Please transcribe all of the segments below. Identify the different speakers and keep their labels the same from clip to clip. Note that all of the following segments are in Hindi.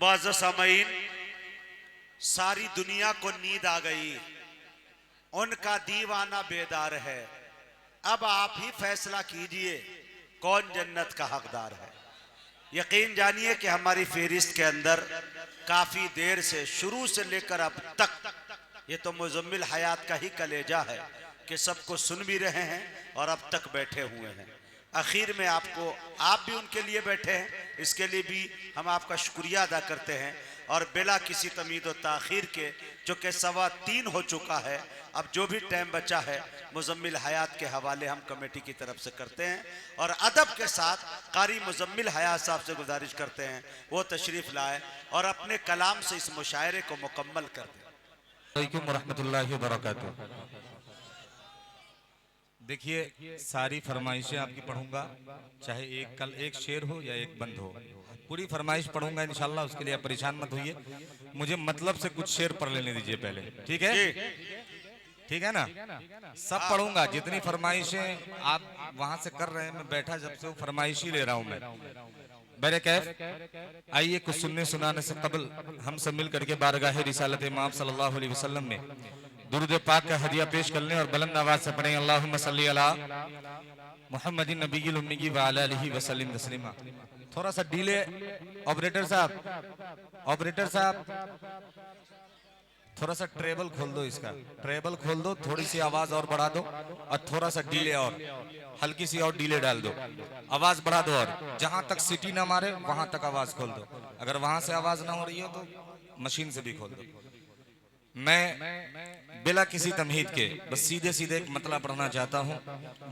Speaker 1: मुअज़्ज़ज़ सामीन, सारी दुनिया को नींद आ गई, उनका दीवाना बेदार है। अब आप ही फैसला कीजिए कौन जन्नत का हकदार है। यकीन जानिए कि हमारी फेहरिस्त के अंदर काफी देर से, शुरू से लेकर अब तक, ये तो मुज़म्मिल हयात का ही कलेजा है कि सबको सुन भी रहे हैं और अब तक बैठे हुए हैं। आखिर में आप भी उनके लिए बैठे हैं, इसके लिए भी हम आपका शुक्रिया अदा करते हैं। और बिला किसी तमीद व ताखीर के, जो कि 3:15 हो चुका है, अब जो भी टाइम बचा है मुज़म्मिल हयात के हवाले हम कमेटी की तरफ से करते हैं और अदब के साथ कारी मुज़म्मिल हयात साहब से गुजारिश करते हैं वो तशरीफ़ लाए और अपने कलाम से इस मुशायरे को मुकम्मल कर दें।
Speaker 2: वालेकुम रहमतुल्लाहि व बरकातुहू। देखिए, सारी फरमाइशें आपकी पढ़ूंगा, चाहे एक कल एक शेर हो या एक बंद हो, पूरी फरमाइश पढ़ूंगा इंशाल्लाह। उसके लिए आप परेशान मत होइए, मुझे मतलब से कुछ शेर पढ़ लेने दीजिए पहले, ठीक है? ठीक है ना? सब पढ़ूंगा, जितनी फरमाइशें आप वहां से कर रहे हैं, मैं बैठा जब से वो फरमाइश ही ले रहा हूं मैं। बरे कैफ, आइए कुछ सुनने सुनाने से कबल हम सब मिल करके बारगाह रिसालत इमाम सल्लल्लाहु अलैहि वसल्लम में दुरूद पाक का हदिया पेश कर लें और बुलंद आवाज से पढ़ें अल्लाहुम्मा सल्ली अला मुहम्मदिन नबिय्यिल उम्मी व अला आलिहि व सल्लिम तस्लीमा। थोड़ा सा डिले, ऑपरेटर साहब थोड़ा सा ट्रेबल खोल दो, इसका ट्रेबल खोल दो, थोड़ी सी आवाज और बढ़ा दो और थोड़ा सा डिले और हल्की सी और डिले डाल दो, आवाज बढ़ा दो और जहां तक सीटी ना मारे वहां तक आवाज खोल दो। अगर वहां से आवाज ना हो रही हो तो मशीन से भी खोल दो। मैं बिला किसी तमहीद के बस सीधे सीधे एक मतला पढ़ना चाहता हूँ,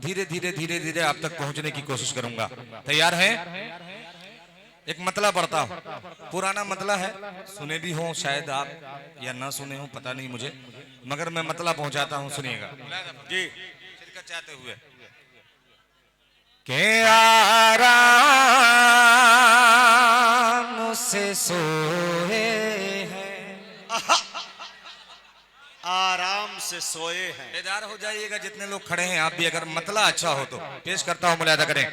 Speaker 2: धीरे धीरे आप तक पहुंचने की कोशिश करूंगा। तैयार हैं? एक मतला पढ़ता हूँ, पुराना मतला है, सुने भी हो शायद आप या ना सुने हो, पता नहीं मुझे, मगर मैं मतला पहुंचाता हूँ, सुनिएगा जी शिरकत चाहते हुए। के आराम से सोए
Speaker 1: आराम से सोए हैं।
Speaker 2: बेदार हो जाइएगा जितने लोग खड़े हैं, आप भी अगर मतला अच्छा हो तो पेश करता हूं, मुलाहिजा करें।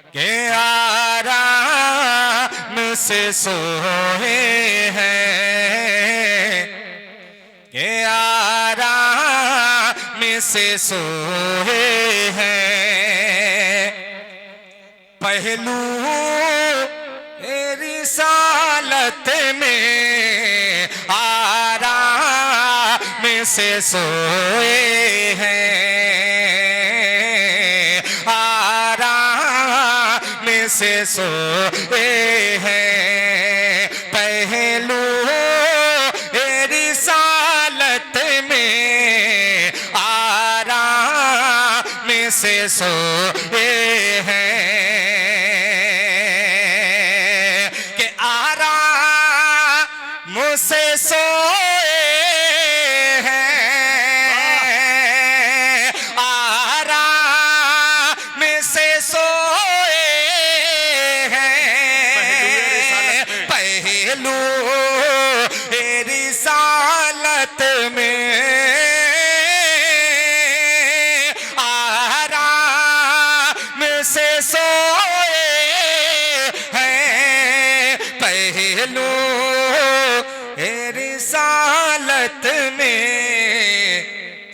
Speaker 2: के आराम से सोए हैं, के आराम से सोए हैं, पहलू रिसालत में आराम से सोए हैं, आराम से सोए हैं, पहलू रिसालत में आराम से सोए हैं, कि आराम से सोए रिसालत में आराम से सोए हैं, पहलू रिसालत में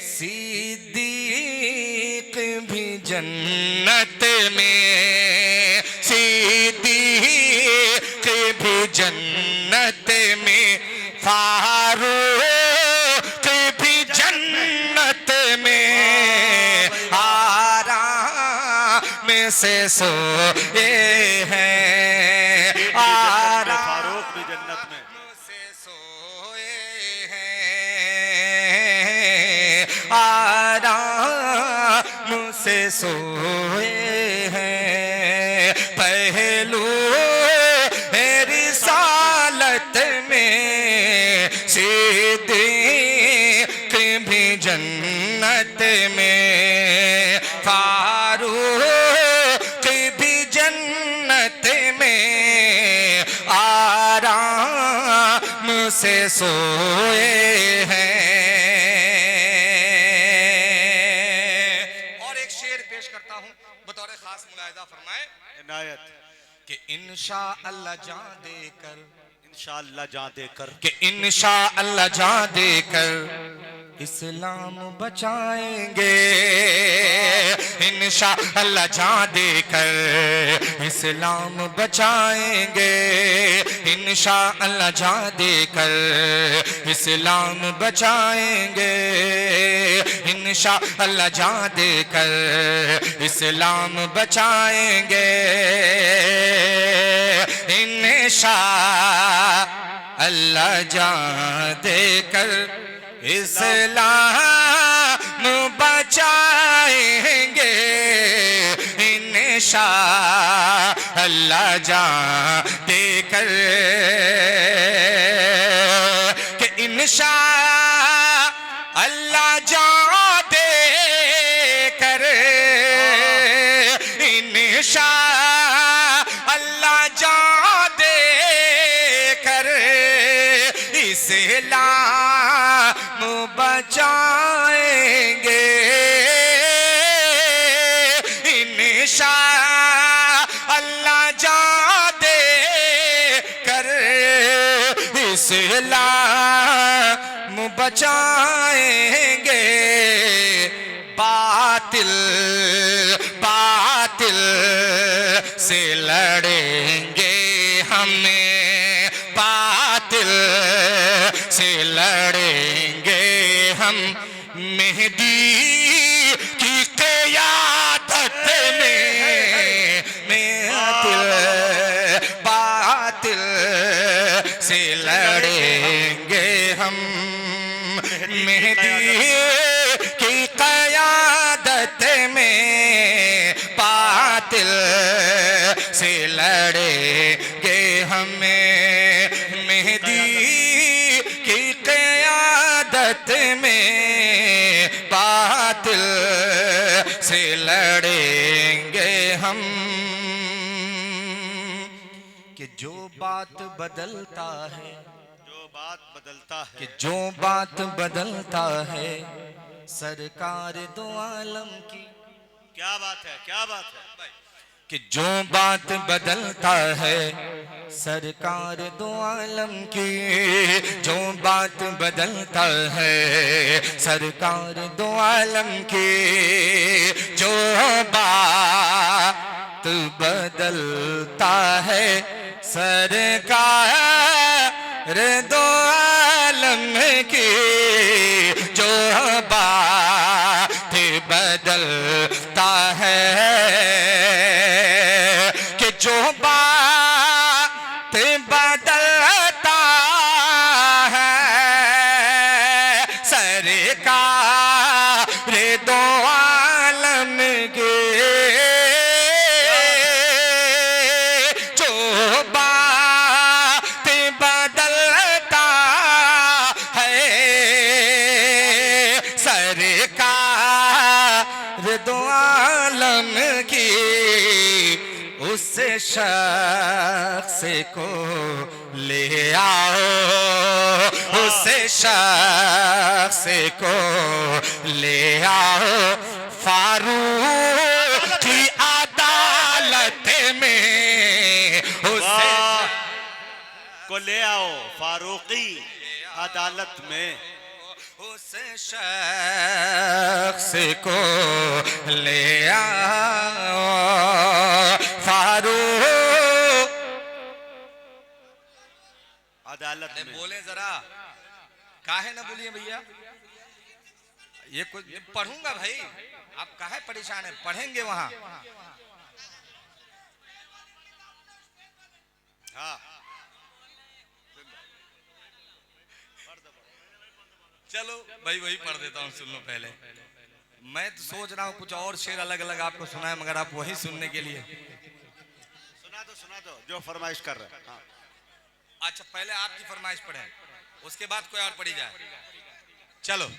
Speaker 2: सिद्दीक भी जन्नत में, सिद्दीक भी जन्नत में, फारूक भी जन्नत में आराम से सोए हैं, आराम
Speaker 1: फारूक भी जन्नत में
Speaker 2: से सोए हैं, आराम से सोए हैं, पहलू रिसालत में सिद्दीक भी जन्नत में, फारूक भी जन्नत में आराम से सोए हैं। और एक शेर पेश करता हूं, बतौर खास मुलाहिजा फरमाए
Speaker 1: इनायत
Speaker 2: कि इंशाअल्लाह जान देकर
Speaker 1: इंशाअल्लाह जान देकर
Speaker 2: कि इंशाअल्लाह जान देकर इस्लाम बचाएंगे, इंशाअल्लाह जान देकर इस्लाम बचाएंगे, इंशाअल्लाह जान देकर इस्लाम बचाएंगे, इंशाअल्लाह जान देकर इस्लाम बचाएंगे, इंशाअल्लाह जान देकर इस्लाम बचाएंगे, इंशाअल्लाह जान देकर कि इंशाअल्लाह जान देकर, इंशाअल्लाह जान देकर इस्लाम बचाएंगे, इंशाअल्लाह जान देकर इस्लाम बचाएंगे, बातिल बातिल से लड़ेंगे हमें, बातिल से लड़ेंगे हम, मेहदी की क़यादत में, बातिल से लड़ेंगे हम, मेहदी की क़यादत में, बातिल से लड़ेंगे हमें, मेहदी की क़यादत में, बातिल से लड़ेंगे हम। कि जो बात बदलता है,
Speaker 1: जो बात बदलता है,
Speaker 2: कि जो बात बदलता है सरकार दो आलम की,
Speaker 1: क्या बात है, क्या बात है,
Speaker 2: कि जो बात बदलता है सरकार दो आलम की, जो बात बदलता है सरकार दो आलम की, जो बात बदलता है सरकार दो आलम की, जो बात बदलता है, कि जो बात बदलता है सरकार दो आलम की, जो बात बदलता है सरकार दो आलम की, उस शख्स को ले आओ, उस शख्स को ले आओ फारूक की अदालत में, उसे
Speaker 1: को ले आओ फारूकी अदालत में,
Speaker 2: उस शख्स को ले आओ फारूक
Speaker 1: अदालत में।
Speaker 2: बोले जरा, काहे ना बोलिए भैया, ये कुछ पढ़ूंगा भाई, आप काहे परेशान है, पढ़ेंगे वहां।
Speaker 1: हाँ
Speaker 2: चलो भाई वही पढ़ देता हूँ, सुन लो पहले। मैं तो सोच रहा हूँ कुछ और शेर अलग अलग आपको सुनाए, मगर आप वही सुनने के लिए
Speaker 1: सुना दो जो फरमाइश कर रहे हैं। हाँ।
Speaker 2: अच्छा पहले आपकी फरमाइश पढ़े, उसके बाद कोई और पढ़ी जाए। चलो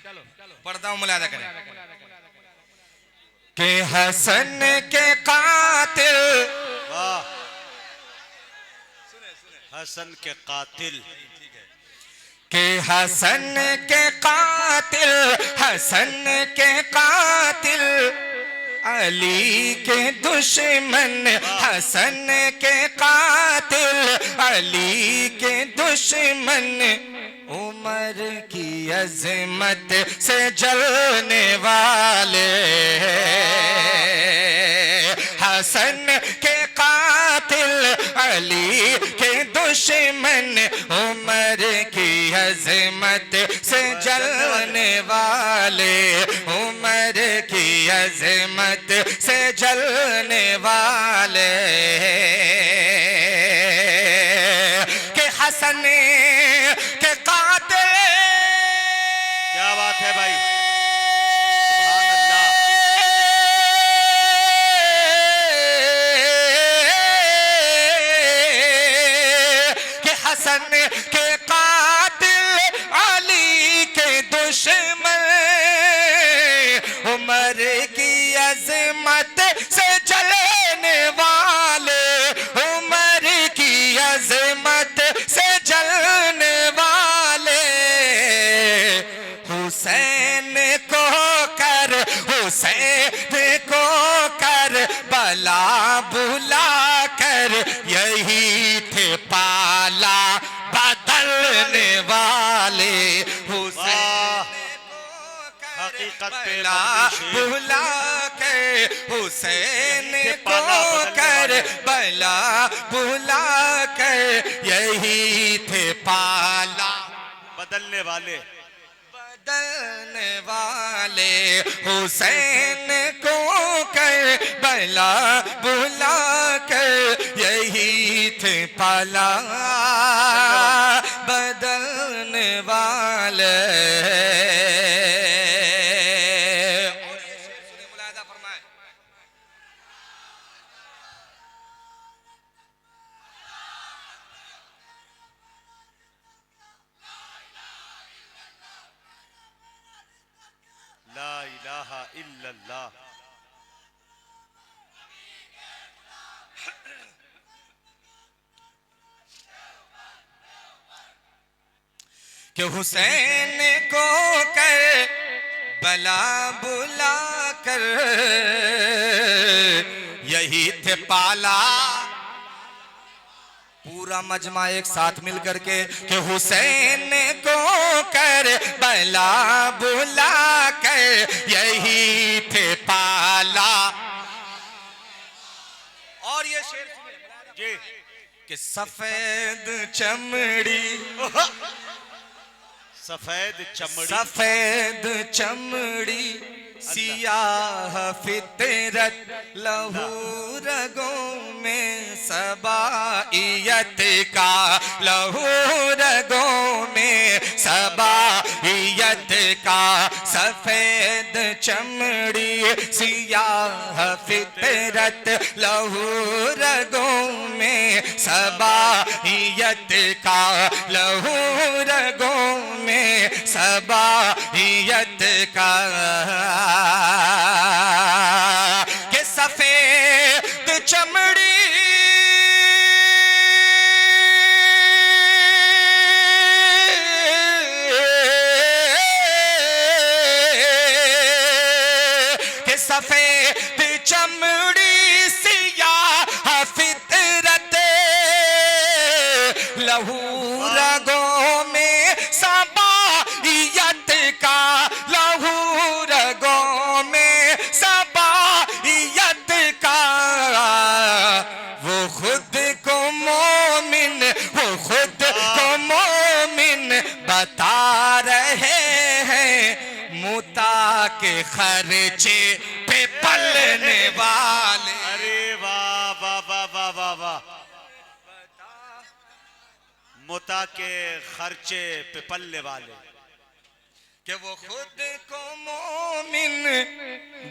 Speaker 2: पढ़ता हूँ, मुलादा करें। के हसन के कातिल,
Speaker 1: वाह, हसन के कातिल,
Speaker 2: के हसन के कातिल, हसन के कातिल, अली के दुश्मन, हसन के कातिल,
Speaker 3: अली के दुश्मन, उमर की अजमत से जलने वाले, हसन के कातिल अली के दुश्मन, उमर की अजमत से जलने वाले, उमर की अजमत से जलने वाले, के हसन के कातिल।
Speaker 1: क्या बात है भाई, सुभान अल्लाह।
Speaker 3: के हसन के कातिल अली के दुश्मन, उमर की अजमत से जलने वाले, उमर की अजमत से जलने वाले, हुसैन को कर, हुसैन को कर बला बुला कर, यही थे पाला बदलने वाले, हुसैन
Speaker 1: हकीकत पे
Speaker 3: बला
Speaker 1: मदनी
Speaker 3: बुला कर, हुसैन
Speaker 1: के
Speaker 3: को
Speaker 1: पाला बदलने
Speaker 3: कर
Speaker 1: वाले।
Speaker 3: बला बुला कर, यही थे पाला
Speaker 1: बदलने वाले।
Speaker 3: बदलने वाले, हुसैन को कर बला बुला कर, यही थे पाला बदलने वाले। मुलाहिजा फरमाए।
Speaker 1: ला इलाहा इल्लल्लाह।
Speaker 3: कि हुसैन को कर बला बुला कर, यही थे पाला। पूरा मजमा एक साथ मिल करके कि हुसैन को कर बला बुला कर, यही थे पाला। और ये शेर
Speaker 1: जी
Speaker 3: कि सफेद चमड़ी,
Speaker 1: सफेद चमड़ी,
Speaker 3: सफेद चमड़ी सियाह फितरत, लहू रगों में सबाइयत का, लहू रगों में सबाइयत का, सफेद चमड़ी सियाह फितरत, लहू रगों में सबाइयत का, लहू रगों में सबाइयत का, के सफेद चमड़ी के सफेद चमड़ी सियाह फितरत, लहू रगों में सबाइयत का, लहू रगों में सबाइयत का, वो खुद को मोमिन, वो खुद को मोमिन बता रहे हैं, मुता के खर्चे पे पलने वाले।
Speaker 1: अरे वाह वाह वाह वाह वाह वाह। मुता के खर्चे पे पलने वाले,
Speaker 3: कि वो खुद को मोमिन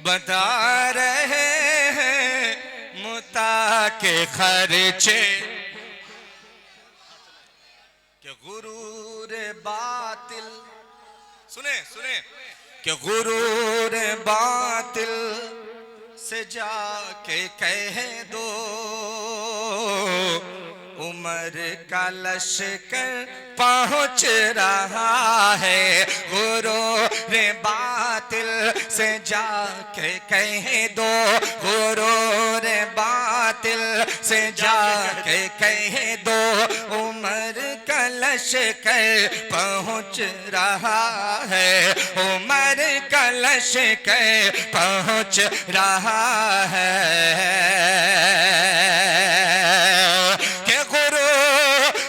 Speaker 3: बता रहे हैं, मुता के खर्चे, कि गुरूर बातिल, सुने सुने, कि गुरूर बातिल से जाके कह दो, उमर का लश्कर पहुंच रहा है, गुरूर बातिल से जाके कह दो, गुरूर बातिल से जाके कह दो उमर कलश कर पहुँच रहा है, उमर कलश कर पहुँच रहा है। के गुरु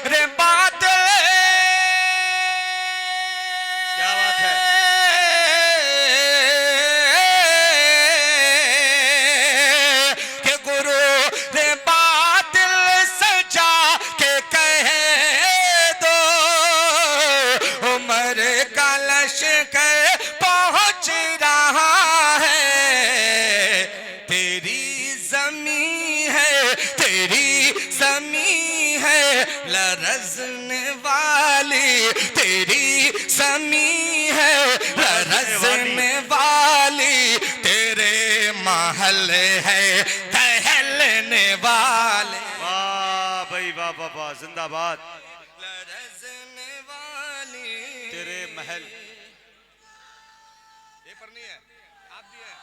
Speaker 3: रे बात,
Speaker 1: क्या बात है,
Speaker 3: के गुरु रे बातिल सजा के कह दो उमर कलश कर पहुँच रहा है। तेरी ज़मीं है, तेरी ज़मीं है लरज़ने वाली, तेरी ज़मीं है लरज़ने वाली, तेरे महल है टहलने वाले।
Speaker 1: वाह भाई वाह वाह वाह, जिंदाबाद।
Speaker 3: लरज़ने वाली
Speaker 1: तेरे महल,
Speaker 3: ये पढ़नी है, आप दिए हैं।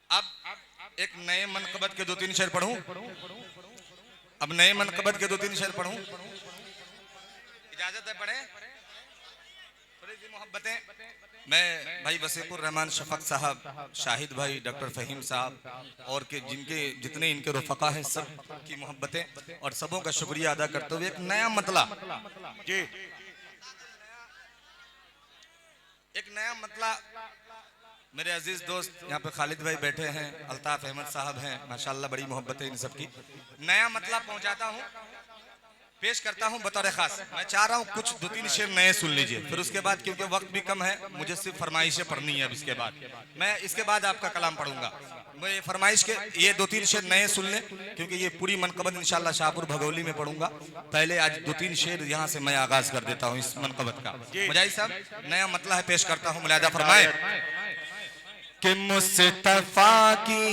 Speaker 3: अब एक नए मनकबत के 2-3 शेर पढ़ूं। अब नए मनकबत के 2-3 शेर पढ़ूं, इजाजत है पढ़े? थोड़ी सी मोहब्बतें। मैं भाई वसीकुर रहमान शफक साहब, शाहिद भाई, डॉक्टर फहीम साहब और के जिनके जितने इनके रुफका हैं सब की मोहब्बतें और सबों का शुक्रिया अदा करते हुए एक नया मतला
Speaker 1: जी
Speaker 3: एक नया मतला मेरे अजीज दोस्त यहाँ पे खालिद भाई बैठे हैं, अल्ताफ अहमद साहब हैं, माशाल्लाह बड़ी मोहब्बत है इन सब की। नया मतलब पहुंचाता हूँ, पेश करता हूँ बतौर खास। मैं चाह रहा हूँ कुछ 2-3 शेर नए सुन लीजिए, फिर उसके बाद क्योंकि वक्त भी कम है मुझे सिर्फ फरमाइशें पढ़नी है। अब इसके बाद मैं इसके बाद आपका कलाम पढ़ूंगा। मैं फरमाइश के ये 2-3 शेर नए सुन लें क्योंकि ये पूरी मनकबत इंशाल्लाह शाहपुर भगोली में पढ़ूंगा। पहले आज 2-3 शेर यहाँ से मैं आगाज कर देता हूँ इस मनकबत का। मुजाहिद साहब नया मतलब है, पेश करता हूँ, मुलाहिदा फरमाए कि मुस्तफा की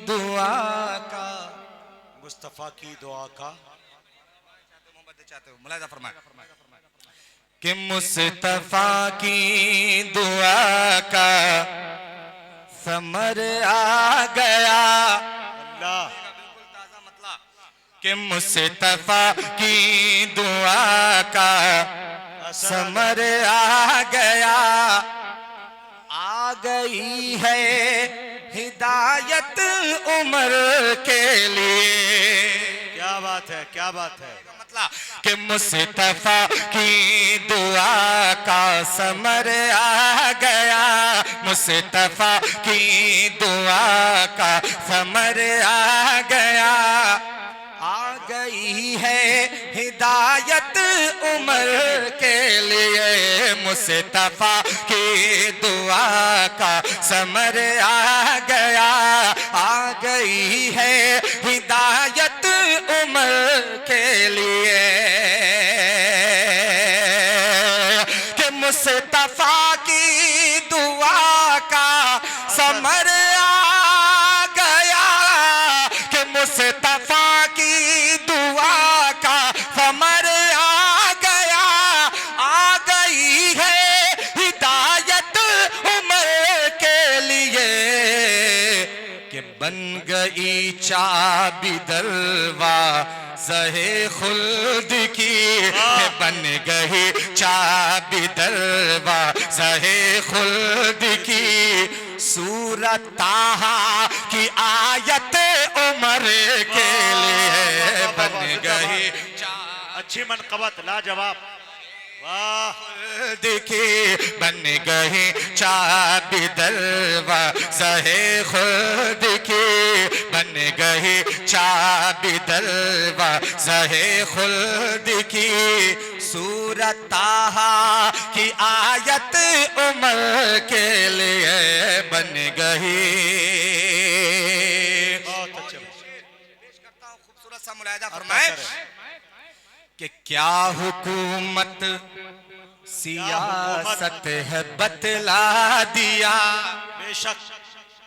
Speaker 3: दुआ का,
Speaker 1: मुस्तफा की दुआ का,
Speaker 3: चाहते हो मुलाहिदा फरमाए कि मुस्तफा की दुआ का समर आ गया।
Speaker 1: अल्लाह,
Speaker 3: बिल्कुल ताजा मतलब कि मुस्तफा की दुआ का समर आ गया। आ गई है हिदायत उमर के लिए।
Speaker 1: क्या बात है, क्या बात है।
Speaker 3: कि मुस्तफा की दुआ का समर आ गया, मुस्तफा की दुआ का समर आ गया। आ गई है हिदायत उमर के लिए, मुस्तफा की दुआ का समर आ गया। आ गई है हिदायत उमर के लिए कि मुस्तफा की दुआ का समर आ गया, कि मुस्तफा की दुआ का समर आ गया। आ गई है हिदायत उमर के लिए कि बन गई चाबी दरवाज़े खुल्द की, बन गई चाबी दरवाज़े खुल्द की। सूरत ताहा की आयत उमर के लिए बन गई।
Speaker 1: अच्छी मनकबत, लाजवाब, वाह।
Speaker 3: देखी बन गई चाबी दरवाज़े खुद की, बन गई चाबी दरवाज़े खुद की। सूरत ताहा की आयत उमर के लिए बन गई।
Speaker 1: बहुत अच्छे,
Speaker 3: पेश करता हूँ खूबसूरत सा मुलाहिदा फरमाए कि क्या हुकूमत सियासत है बतला दिया।
Speaker 1: बेशक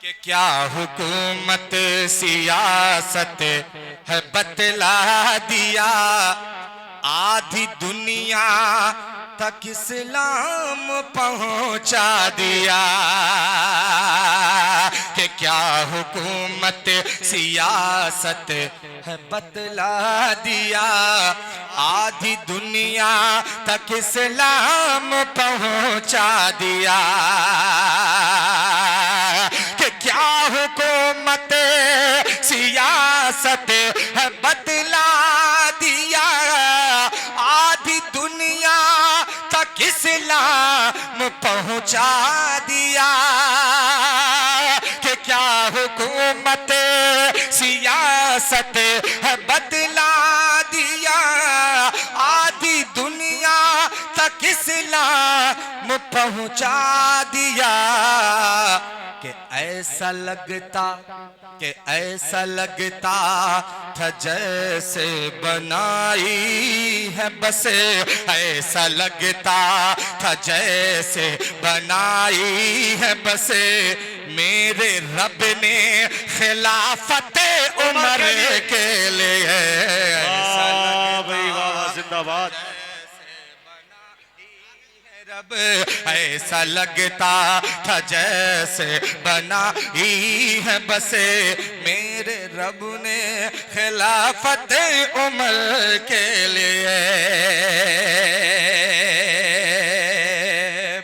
Speaker 3: कि क्या हुकूमत सियासत है बतला दिया, आधी दुनिया तक इस्लाम पहुंचा दिया। कि क्या हुकूमत सियासत है बतला दिया, आधी दुनिया तक इस्लाम पहुंचा दिया। कि क्या हुकूमत सियासत है बतला दिया, आधी दुनिया तक इस्लाम पहुंचा दिया। कि क्या हुकूमत सियासत है बतला दिया, आधी दुनिया तक इस्लाम पहुंचा दिया। कि ऐसा लगता था जैसे बनाई है बस, ऐसा लगता था जैसे बनाई है बस, मेरे रब ने खिलाफत उमर के लिए।
Speaker 1: वाह भाई वाह, जिंदाबाद।
Speaker 3: रब ऐसा लगता था जैसे बनाई है बस, मेरे रब ने खिलाफत उमर के लिए।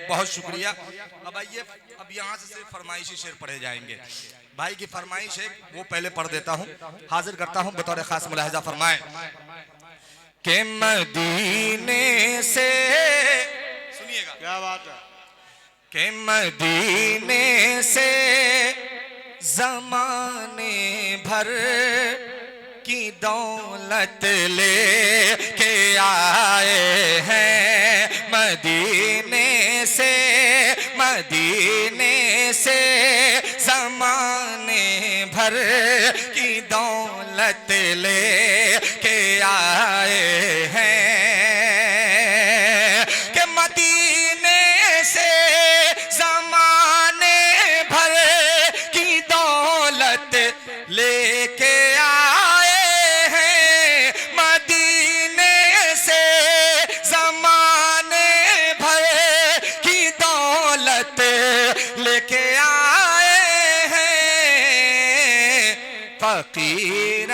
Speaker 3: बहुत शुक्रिया। अब आइए, अब यहाँ से सिर्फ फरमाइशी शेर पढ़े जाएंगे। भाई की फरमाइश है, वो पहले पढ़ देता हूँ, हाजिर करता हूँ बतौर खास मुलाहिजा फरमाए। कि मदीने से, सुनिएगा
Speaker 1: क्या बात है,
Speaker 3: कि मदीने से जमाने भर की दौलत ले के आए हैं, मदीने से जमाने भर की दौलत ले के आए हैं। कि मदीने से जमाने भर की दौलत लेके आए हैं, मदीने से जमाने भर की दौलत लेके आए हैं। फकीर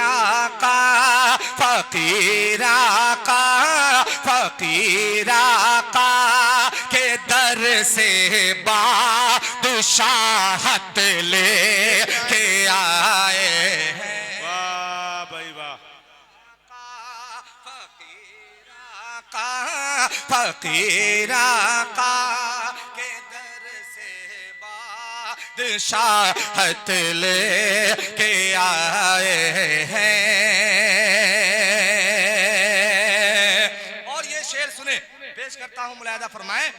Speaker 3: आका के दर से बादशाहत ले के आए हैं।
Speaker 1: वाह भाई वाह।
Speaker 3: फकीर आका के दर से बादशाहत ले के आए हैं। और ये शेर सुने, पेश करता हूं, मुलाहिजा फरमाए।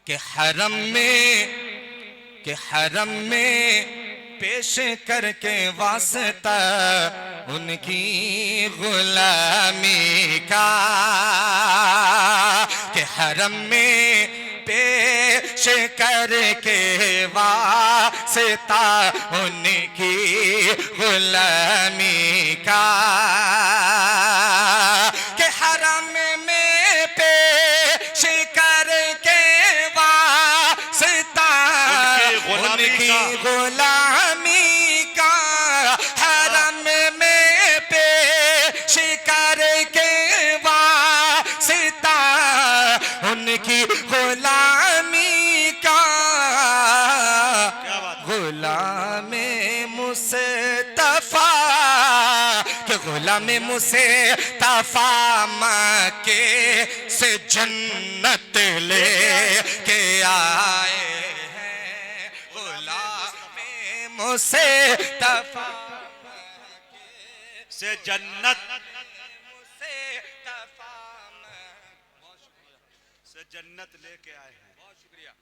Speaker 3: कि हरम में पेश करके वास्ता उनकी गुलामी का, कि हरम में पेश करके वास्ता उनकी गुलामी का। कि हरम में पेश करके वास्ता उनकी गुलामी का, हरम में पेश करके वास्ता उनकी गुलामी का। गुलामे मुस्तफा के गुलामे मुस्तफा मक्के से जन्नत ले के आए हैं। गुलामे मुस्तफा
Speaker 1: से जन्नत लेके आए हैं। बहुत शुक्रिया।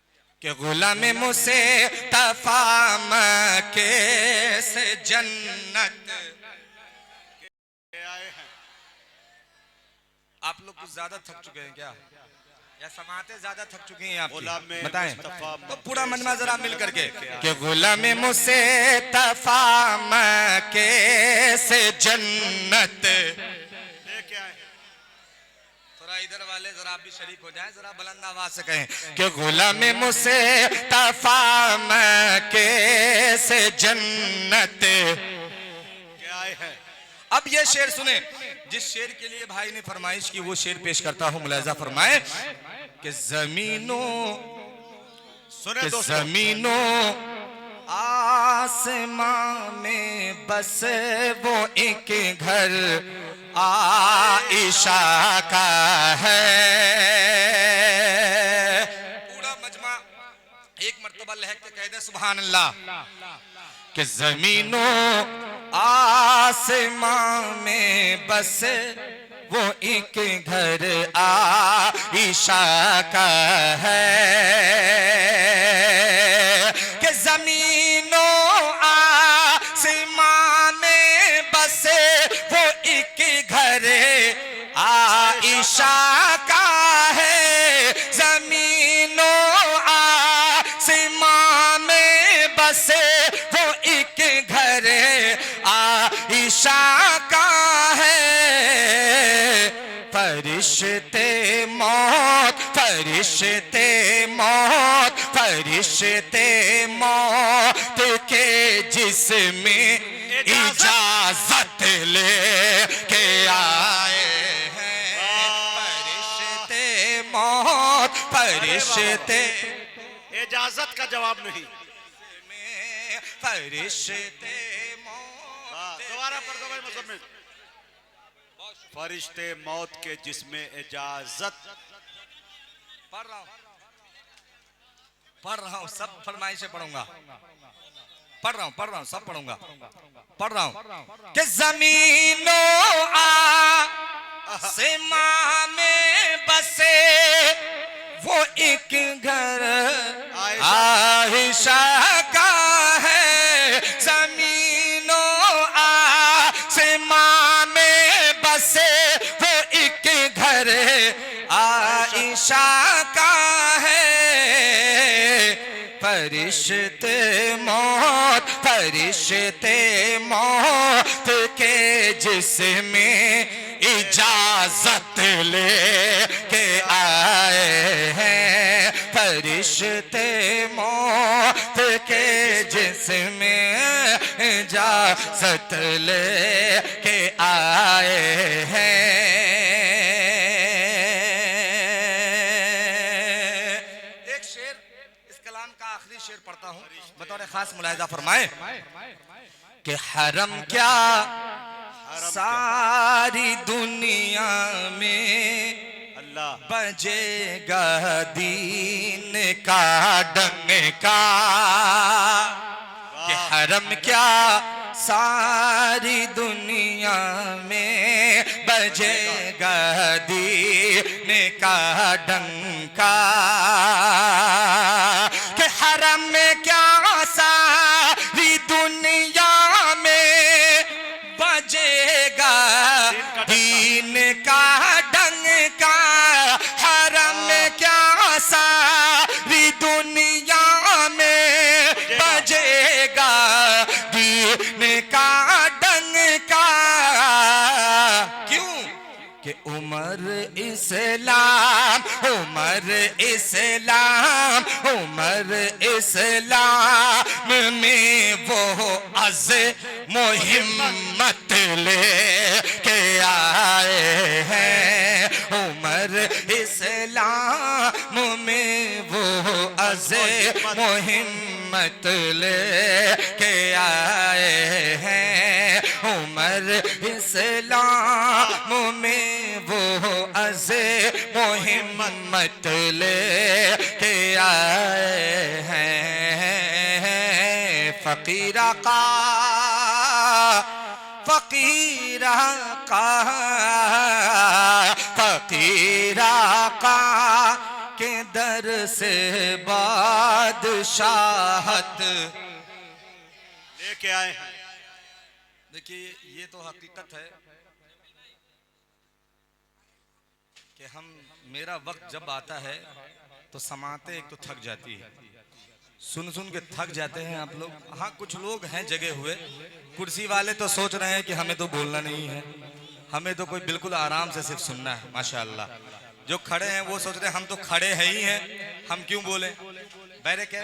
Speaker 3: कि गुलाम मुस्तफा मक्के से जन्नत
Speaker 1: आए हैं।
Speaker 3: आप लोग कुछ ज्यादा थक चुके हैं क्या? या समाते ज्यादा थक चुकी हैं आप
Speaker 1: गुलाम
Speaker 3: बताएं
Speaker 1: मुस्तफा
Speaker 3: तो पूरा मजमा जरा मिल करके कि गुलाम मुस्तफा मक्के से जन्नत
Speaker 1: लेके आए।
Speaker 3: थोड़ा इधर वाले जरा आप भी शरीक हो जाएं, जरा बुलंद आवाज से कहें कि गुलाम मुस्तफा मक्के से जन्नत
Speaker 1: क्या आए हैं।
Speaker 3: अब ये शेर सुने, जिस शेर के लिए भाई ने फरमाइश की वो शेर पेश करता हूं। मुलाजा फरमाए कि
Speaker 1: सुने दोस्तों,
Speaker 3: जमीनों आसमां में बस वो एक घर आइशा का है। पूरा मजमा एक मर्तबा लहक के कह दे सुभान अल्लाह। कि जमीनों आसमां में बस वो एक घर आइशा का है। कि जमीनों आसमां में बस वो एक घर आइशा का है। जमीनों आसमां में बस वो एक घर आइशा का है। फरिश्ते मौत फरिश्ते मौत फरिश्ते मौत के जिसमें इजाजत ले के आए हैं। फरिश्ते मौत फरिश्ते
Speaker 1: इजाजत का जवाब नहीं।
Speaker 3: फरिश्ते मौत
Speaker 1: दोबारा पढ़ दो भाई मुसम्मिल। फरिश्ते मौत के जिसमें इजाजत।
Speaker 3: पढ़ रहा हूँ सब फरमाइशें पढ़ूंगा। पढ़ रहा हूँ सब पढ़ूंगा। पढ़ रहा हूँ कि जमीनों आसमां में बसे वो एक घर आइशा का है। जमीनों आसमां में बसे वो एक घर आइशा का है। फरिश्ते मौत के जिसमें इजाजत ले के आए हैं। फरिश्ते मौत के जिसमें इजाजत ले के आए हैं। एक शेर इस कलाम का आखिरी शेर पढ़ता हूं, बतौर खास मुलाहिजा फरमाए कि हरम क्या सारी दुनिया में
Speaker 1: अल्लाह
Speaker 3: बजेगा दीन का डंका। कि हरम क्या सारी दुनिया में बजेगा दीन का डंका। कि हरम में क्या सारी दुनिया में बजेगा दीन का डंका। हरम में क्या सारी दुनिया में बजेगा दीन का डंका। क्यों कि उमर इस्लाम में वो अज़ मुहिम्मत ले के आए हैं। उमर इस्लाम में वो अज़ मुहिम्मत ले के आए हैं। उमर इस्लाम में वो अज़ मुहिम्मत ले के आए हैं। फकीरा का के दर से बादशाहत
Speaker 1: लेके आए हैं।
Speaker 3: देखिए ये तो हकीकत है कि हम मेरा वक्त जब आता है तो समाते एक तो थक जाती है, सुन सुन के थक जाते हैं आप लोग। हाँ कुछ लोग हैं जगे हुए, कुर्सी वाले तो सोच रहे हैं कि हमें तो बोलना नहीं है, हमें तो कोई बिल्कुल आराम से सिर्फ सुनना है। माशाअल्लाह जो खड़े हैं वो सोच रहे हैं हम तो खड़े हैं ही हैं, हम क्यों बोले। बैरे क्या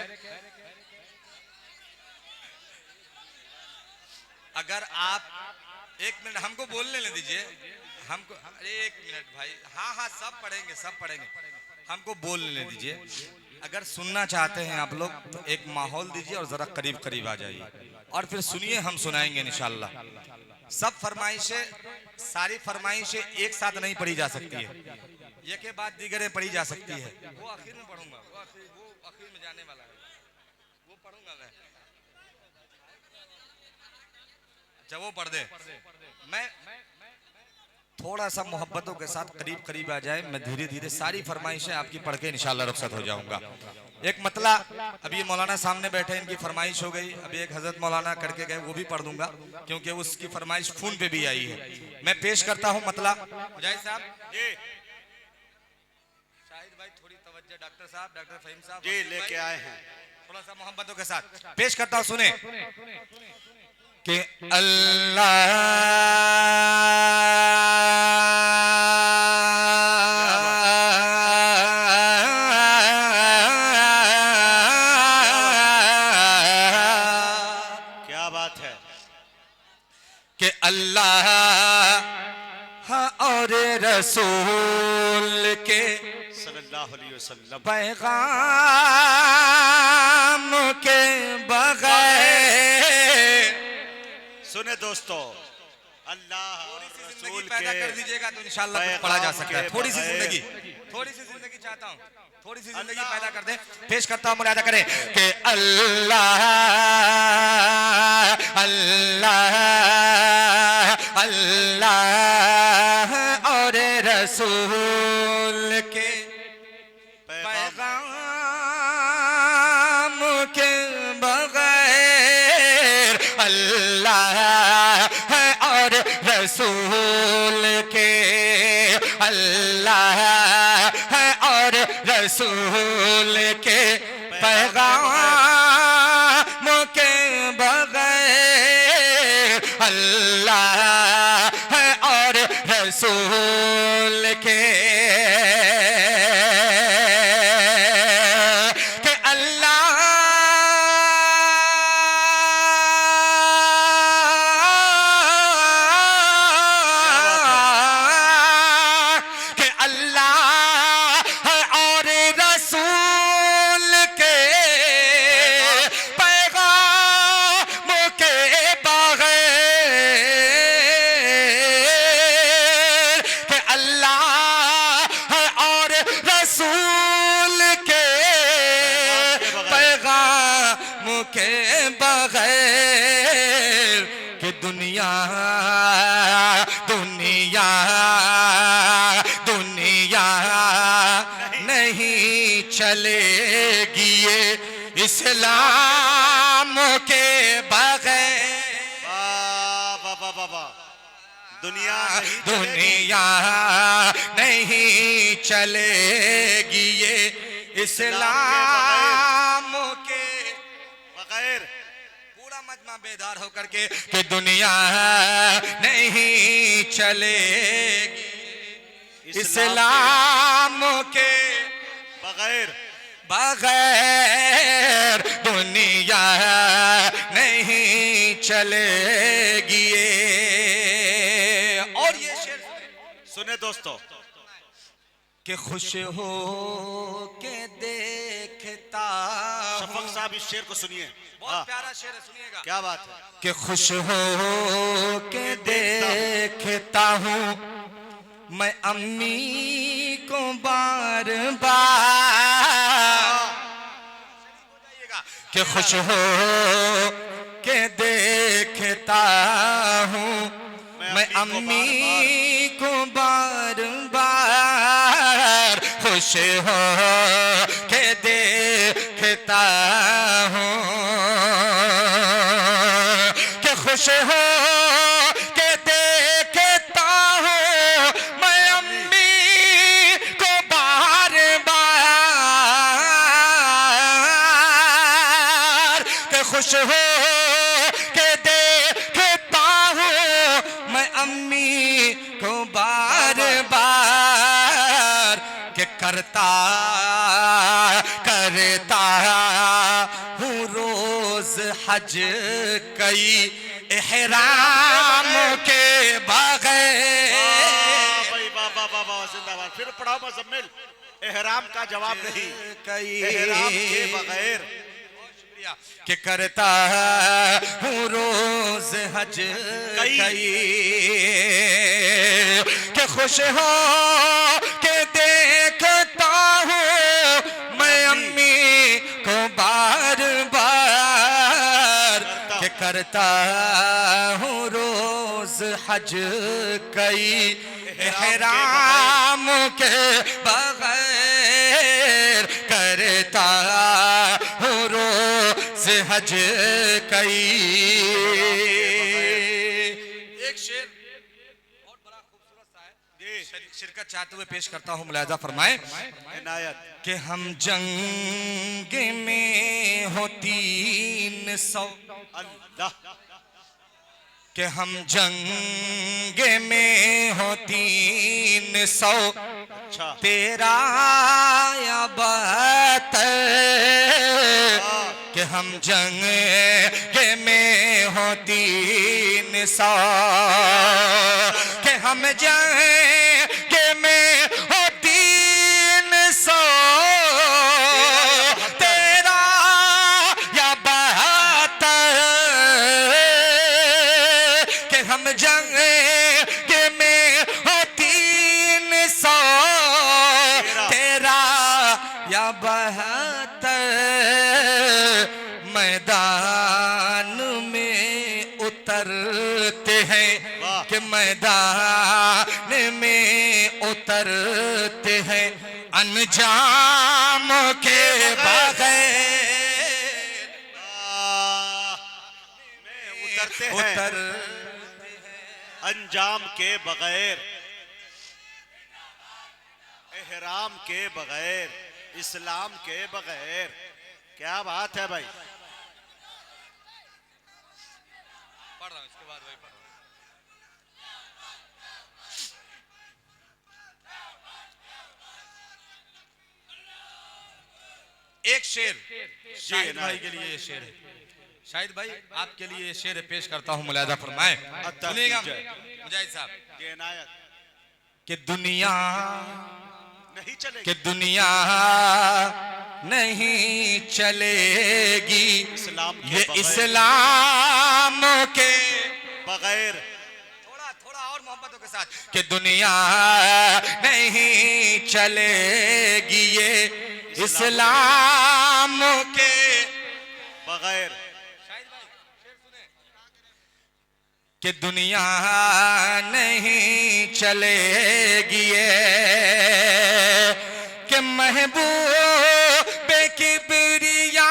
Speaker 3: अगर आप एक मिनट हमको बोलने ले दीजिए, हमको एक मिनट भाई, हाँ हाँ सब पढ़ेंगे सब पढ़ेंगे, हमको बोलने ले दीजिए। अगर सुनना चाहते हैं आप लोग तो एक माहौल दीजिए और जरा करीब करीब आ जाइए और फिर सुनिए, हम सुनाएंगे इंशाल्लाह। सब फरमाइशें, सारी फरमाइशें एक साथ नहीं पढ़ी जा सकती है, ये के बाद दीगरें पढ़ी जा सकती है। वो आखिर में पढ़ूंगा, वो आखिर में जाने वाला है, वो पढ़ूंगा मैं। अच्छा वो पढ़ दे, मैं थोड़ा सा मोहब्बतों के साथ करीब करीब आ जाए, मैं धीरे धीरे सारी फरमाइशें आपकी पढ़ के इंशाल्लाह रुखसत हो जाऊंगा। एक मतला अभी मौलाना सामने बैठे, इनकी फरमाइश हो गई, अभी एक हजरत मौलाना करके गए, वो भी पढ़ दूंगा क्योंकि उसकी फरमाइश फोन पे भी आई है। मैं पेश करता हूँ मतला। मुजाहिद साहब जी, शाहिद भाई थोड़ी तवज्जो, डॉक्टर साहब, डॉक्टर फहीम साहब
Speaker 1: जी लेके आए हैं,
Speaker 3: थोड़ा सा मोहब्बतों के साथ पेश करता हूँ, सुने कि अल्लाह कि अल्लाह और रसूल के
Speaker 1: सल्लल्लाहु अलैहि वसल्लम
Speaker 3: पैगाम के बगैर,
Speaker 1: सुने दोस्तों, अल्लाह और रसूल
Speaker 3: पैदा
Speaker 1: के
Speaker 3: कर दीजिएगा तो इंशाल्लाह कुछ पढ़ा जा सकता है। थोड़ी सी जिंदगी चाहता हूँ, थोड़ी सी जिंदगी पैदा कर दे। पेश करता हूँ, मुलाजा करें कि अल्लाह अल्लाह अल्लाह और रसूल के पैगाम के बगैर, अल्लाह और रसूल के, अल्लाह और रसूल के पैगाम के बगैर, अल्लाह और रसूल के के बगैर कि दुनिया दुनिया दुनिया नहीं चलेगी ये इस्लाम के बगैर।
Speaker 1: दुनिया
Speaker 3: नहीं चलेगी ये इस्लाम के बगैर। पूरा मजमा बेदार होकर के कि दुनिया नहीं चलेगी इस्लाम के बगैर, बगैर दुनिया नहीं चलेगी। और ये शेर
Speaker 1: सुने दोस्तों
Speaker 3: कि खुश हो के देखता,
Speaker 1: शफक साहब इस शेर को सुनिए,
Speaker 3: बहुत प्यारा शेर है, सुनिएगा।
Speaker 1: क्या बात है
Speaker 3: कि खुश हो के देखता हूँ मैं अम्मी को बार बार, कि खुश हो के देखता हूँ मैं अम्मी को बार बार, खुश हो के देखता हूँ कि खुश हो के देखता हूँ मैं अम्मी करता करता हूँ रोज हज कई एहराम के बगैर।
Speaker 1: भाई वाह वाह वाह वाह, जिंदाबाद। फिर पढ़ाओ मुजम्मिल। एहराम का जवाब नहीं, एहराम के बगैर।
Speaker 3: कि करता हूँ रोज हज कई कि खुश हो के देखता हूँ मैं अम्मी को बार बार। कि करता हूँ रोज हज कई एहराम के बगैर। करता हूँ रोज हज कई। एक शेर बहुत बड़ा खूबसूरत सा है, शिरकत चाहते हुए पेश करता हूँ, मुलाहिजा फरमाए।
Speaker 1: इनायत।
Speaker 3: कि हम जंग में हो 300,
Speaker 1: अल्लाह।
Speaker 3: कि हम जंग में हो 300,
Speaker 1: अच्छा।
Speaker 3: तेरा या बहत्तर। कि हम जंग में हो 300, कि हम जंग में हो 300, तेरा या बहत्तर। कि हम जंग में हो 300, तेरा या बहत्तर। मैदान में उतरते हैं कि मैदान में उतरते हैं अंजाम के बगैर।
Speaker 1: में उतरते हैं अंजाम के बगैर, एहराम के बगैर, इस्लाम के बगैर। क्या बात है भाई।
Speaker 3: पढ़ रहा हूं, इसके बाद वही पढ़ रहा हूं। एक शेर शाहिद भाई के लिए ये शेर है। शाहिद भाई आपके लिए ये शेर पेश करता हूं, मुलाहिजा फरमाए। सुनिएगा मुजाहिद साहब।
Speaker 1: इनायत।
Speaker 3: कि दुनिया
Speaker 1: नहीं चलेगी,
Speaker 3: कि दुनिया नहीं चलेगी
Speaker 1: इस्लाम के
Speaker 3: ये
Speaker 1: बगैर।
Speaker 3: इस्लाम के
Speaker 1: बगैर।
Speaker 3: थोड़ा थोड़ा और मोहब्बतों के साथ। कि दुनिया नहीं चलेगी ये इस्लाम के
Speaker 1: बगैर।
Speaker 3: कि दुनिया नहीं चलेगी ये कि महबूब किबरिया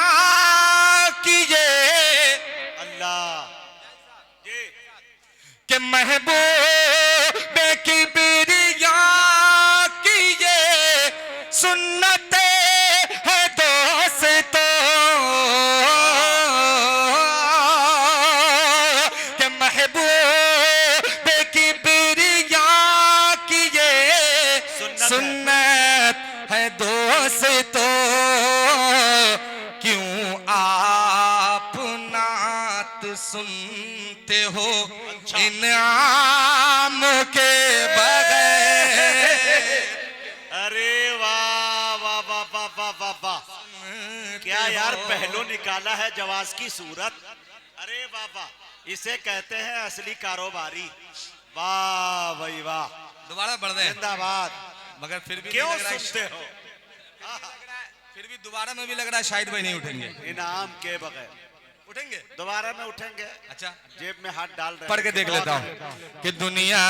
Speaker 3: की ये।
Speaker 1: अल्लाह। ये
Speaker 3: कि महबूब किबरिया की ये सुन्नत है दोस्तों। कि महबूब किबरिया की ये सुन्नत है दोस्तों। क्यों आप नात सुनते हो इनाम के बगैर।
Speaker 1: अरे वाह वाह वाह वाह वाह वाह वाह। क्या यार पहलू निकाला है जवाज की सूरत। अरे वाह वाह, इसे कहते हैं असली कारोबारी। वाह भाई वाह,
Speaker 3: दोबारा बढ़ रहे हैं
Speaker 1: जिंदाबाद।
Speaker 3: मगर फिर भी
Speaker 1: क्यों
Speaker 3: नहीं लग रहा है,
Speaker 1: सुनते हो।
Speaker 3: फिर भी दोबारा में भी लग रहा है शायद भाई नहीं उठेंगे।
Speaker 1: इनाम के बगैर
Speaker 3: उठेंगे
Speaker 1: दोबारा में उठेंगे।
Speaker 3: अच्छा
Speaker 1: जेब में हाथ डाल रहे
Speaker 3: पढ़ के
Speaker 1: हैं।
Speaker 3: देख लेता हूँ। कि दुनिया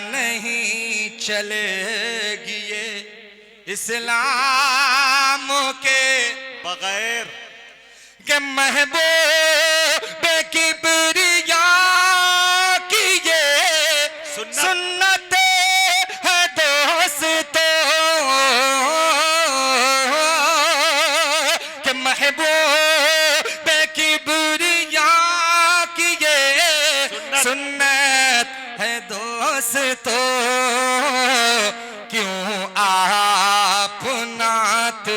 Speaker 3: नहीं चलेगी ये इस्लाम के
Speaker 1: बगैर।
Speaker 3: कि महबूब किबरिया की ये सुन्नत है दोस्तों। कि महबूब किबरिया की ये सुन्नत है दोस्तों। क्यों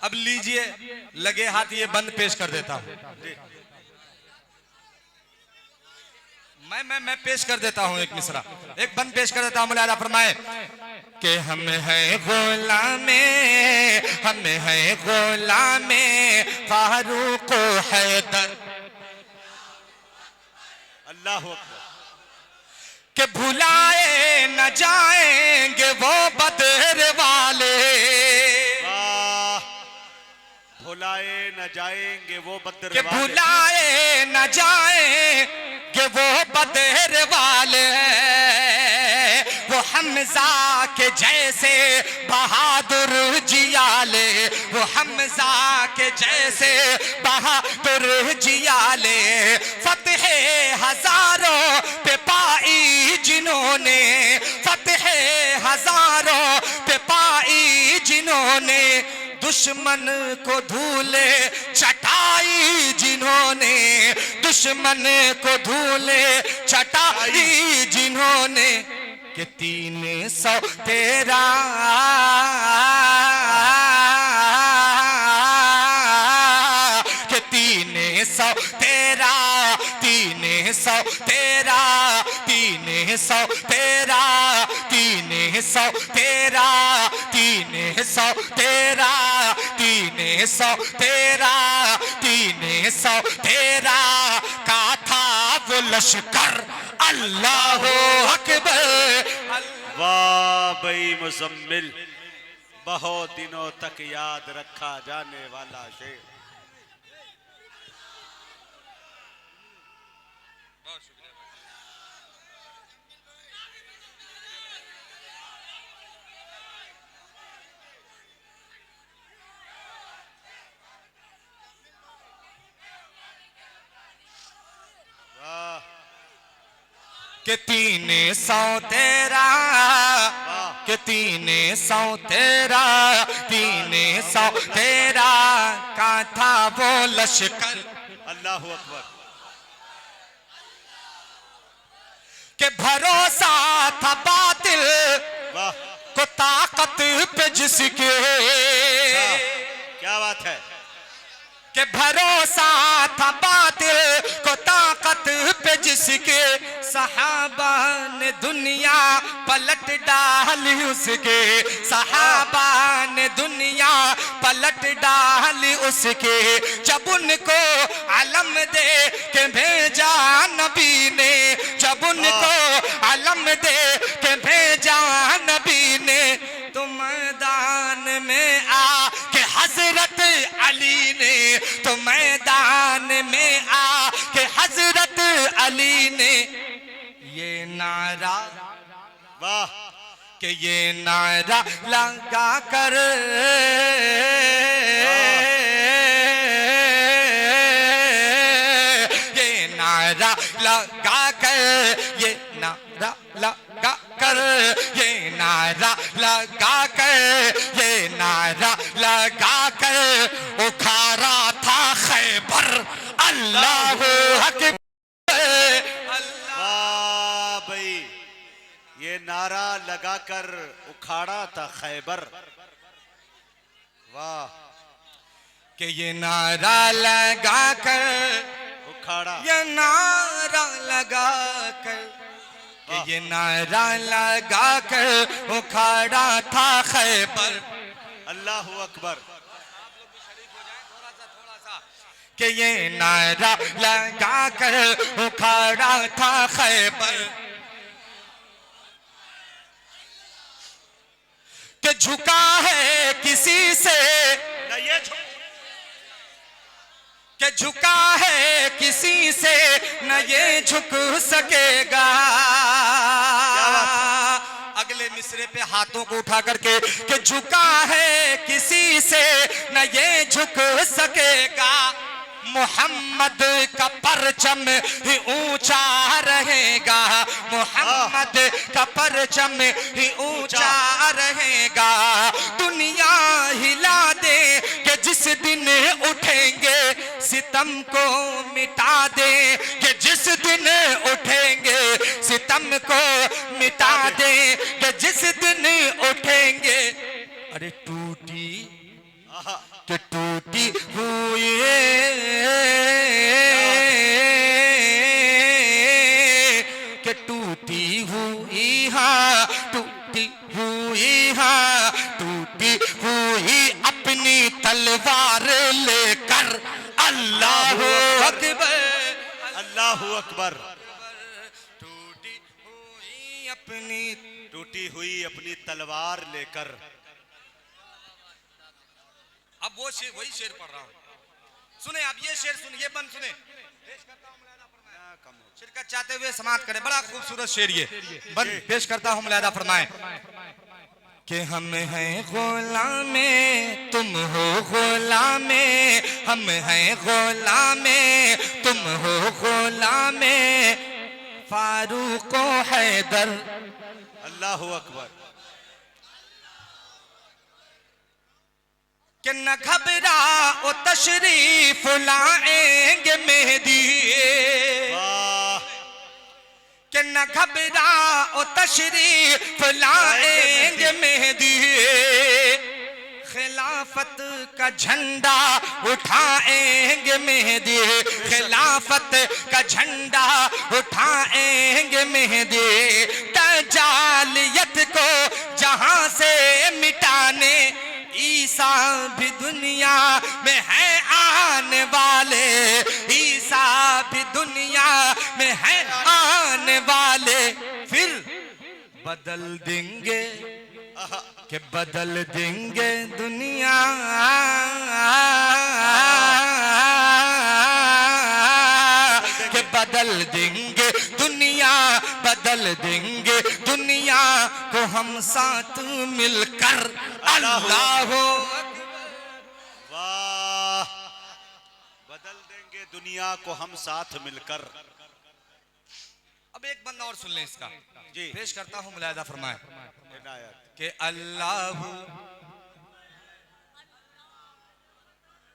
Speaker 3: अब लीजिए लगे हाथ ये बंद पेश कर देता हूं। मैं पेश कर देता हूं एक मिसरा, एक बंद पेश कर देता हूं। मौलाना फरमाए कि हम हैं गुलामे, हम हैं गुलामे फारूक हैदर,
Speaker 1: अल्लाह अकबर।
Speaker 3: कि भुलाए न जाएंगे वो बदर वाले,
Speaker 1: वाह, भुलाए न जाएंगे वो बदर
Speaker 3: कि
Speaker 1: वाले,
Speaker 3: भुलाए न जाएंगे वो बदर वाले, वो हमजा के जैसे बहादुर जियाले, वो हमजा के जैसे बहादुर जियाले, फतेह हजारों पे पाई जिन्होंने, फतेह हजारों पे पाई जिन्होंने, दुश्मन को धूले चटाई जिन्होंने, दुश्मन को धूले चटाई जिन्होंने, कि 313 कि 313 313 313 313 313 313 का था वो लश्कर, अल्लाह अकबर।
Speaker 1: वाह भाई मुजम्मिल, बहुत दिनों तक याद रखा जाने वाला शेर।
Speaker 3: कि 313 कि 313 313 का था वो लश्कर,
Speaker 1: अल्लाह अकबर।
Speaker 3: कि भरोसा था बातिल
Speaker 1: वाह,
Speaker 3: को ताकत पे जिसके,
Speaker 1: क्या बात है।
Speaker 3: कि भरोसा था बातिल को ताकत पे जिसके, सहाबा ने दुनिया पलट डाली उसके, सहाबा ने दुनिया पलट डाली उसके, जब उनको अलम दे के भेजा नबी ने, जब उनको अलम दे के भेजा नबी ने, तो मैदान में आ के हजरत अली ने, तो मैदान में आ के हजरत अली ने ये नारा,
Speaker 1: वाह,
Speaker 3: कि ये नारा लगा कर ये नारा लगा कर, ये नारा लगा कर, ये नारा लगा कर, ये नारा लगा कर उखाड़ा था खैबर, अल्लाह अकबर।
Speaker 1: वाह भाई, ये नारा लगाकर उखाड़ा था खैबर। वाह,
Speaker 3: कि ये नारा लगा कर
Speaker 1: उखाड़ा,
Speaker 3: ये नारा लगा कर, कि ये नारा लगा कर उखाड़ा था खैबर,
Speaker 1: अल्लाह अकबर।
Speaker 3: कि ये नारा लगा कर उखाड़ा था खैबर, कि झुका है किसी से
Speaker 1: न ये
Speaker 3: कि झुका है किसी से न ये झुक सकेगा। अगले मिसरे पे हाथों को उठा करके कि झुका है किसी से न ये झुक सकेगा, मोहम्मद का परचम ही ऊंचा रहेगा, मोहम्मद का परचम ही ऊंचा रहेगा, दुनिया हिला दे कि जिस दिन उठेंगे सितम को मिटा दे, कि जिस दिन उठेंगे सितम को मिटा दे, कि जिस दिन उठेंगे। अरे टूटी कि टूटी हुई कि टूटी हुई टूटी हुई टूटी हुई अपनी तलवार लेकर अल्लाह अकबर
Speaker 1: अल्लाह अकबर।
Speaker 3: टूटी
Speaker 1: हुई अपनी तलवार लेकर।
Speaker 3: अब वो शेर, वही शेर पढ़ रहा हूं, सुने आप ये शेर सुनिए, ये बंद सुने। शिरकत चाहते हुए समाप्त करें, बड़ा खूबसूरत शेर ये बंद पेश करता हूं, मुलादा फरमाएं कि हम हैं गुलामे तुम हो गुलामे, हम हैं गुलामे तुम हो गुलामे, फारूक हैदर
Speaker 1: अल्लाह अकबर।
Speaker 3: कि न घबराओ तशरीफ लाएंगे मेहदी, कि न घबराओ तशरीफ लाएंगे मेहदी, खिलाफत का झंडा उठाएंगे मेहदी, खिलाफत का झंडा उठाएंगे मेहदी, दज्जालियत को जहां से मिटाने ईसा भी दुनिया में है आने वाले, ईसा भी दुनिया में है आने वाले, फिर बदल देंगे कि बदल देंगे दुनिया, कि बदल देंगे दुनिया, बदल देंगे दुनिया को हम साथ मिलकर अल्लाह
Speaker 1: वाह। बदल देंगे दुनिया को हम साथ मिलकर।
Speaker 3: अब एक बंदा और सुन लें इसका
Speaker 1: जी,
Speaker 3: पेश करता हूं, मुलाहिदा फरमाएं
Speaker 1: इनायत।
Speaker 3: कि अल्लाह,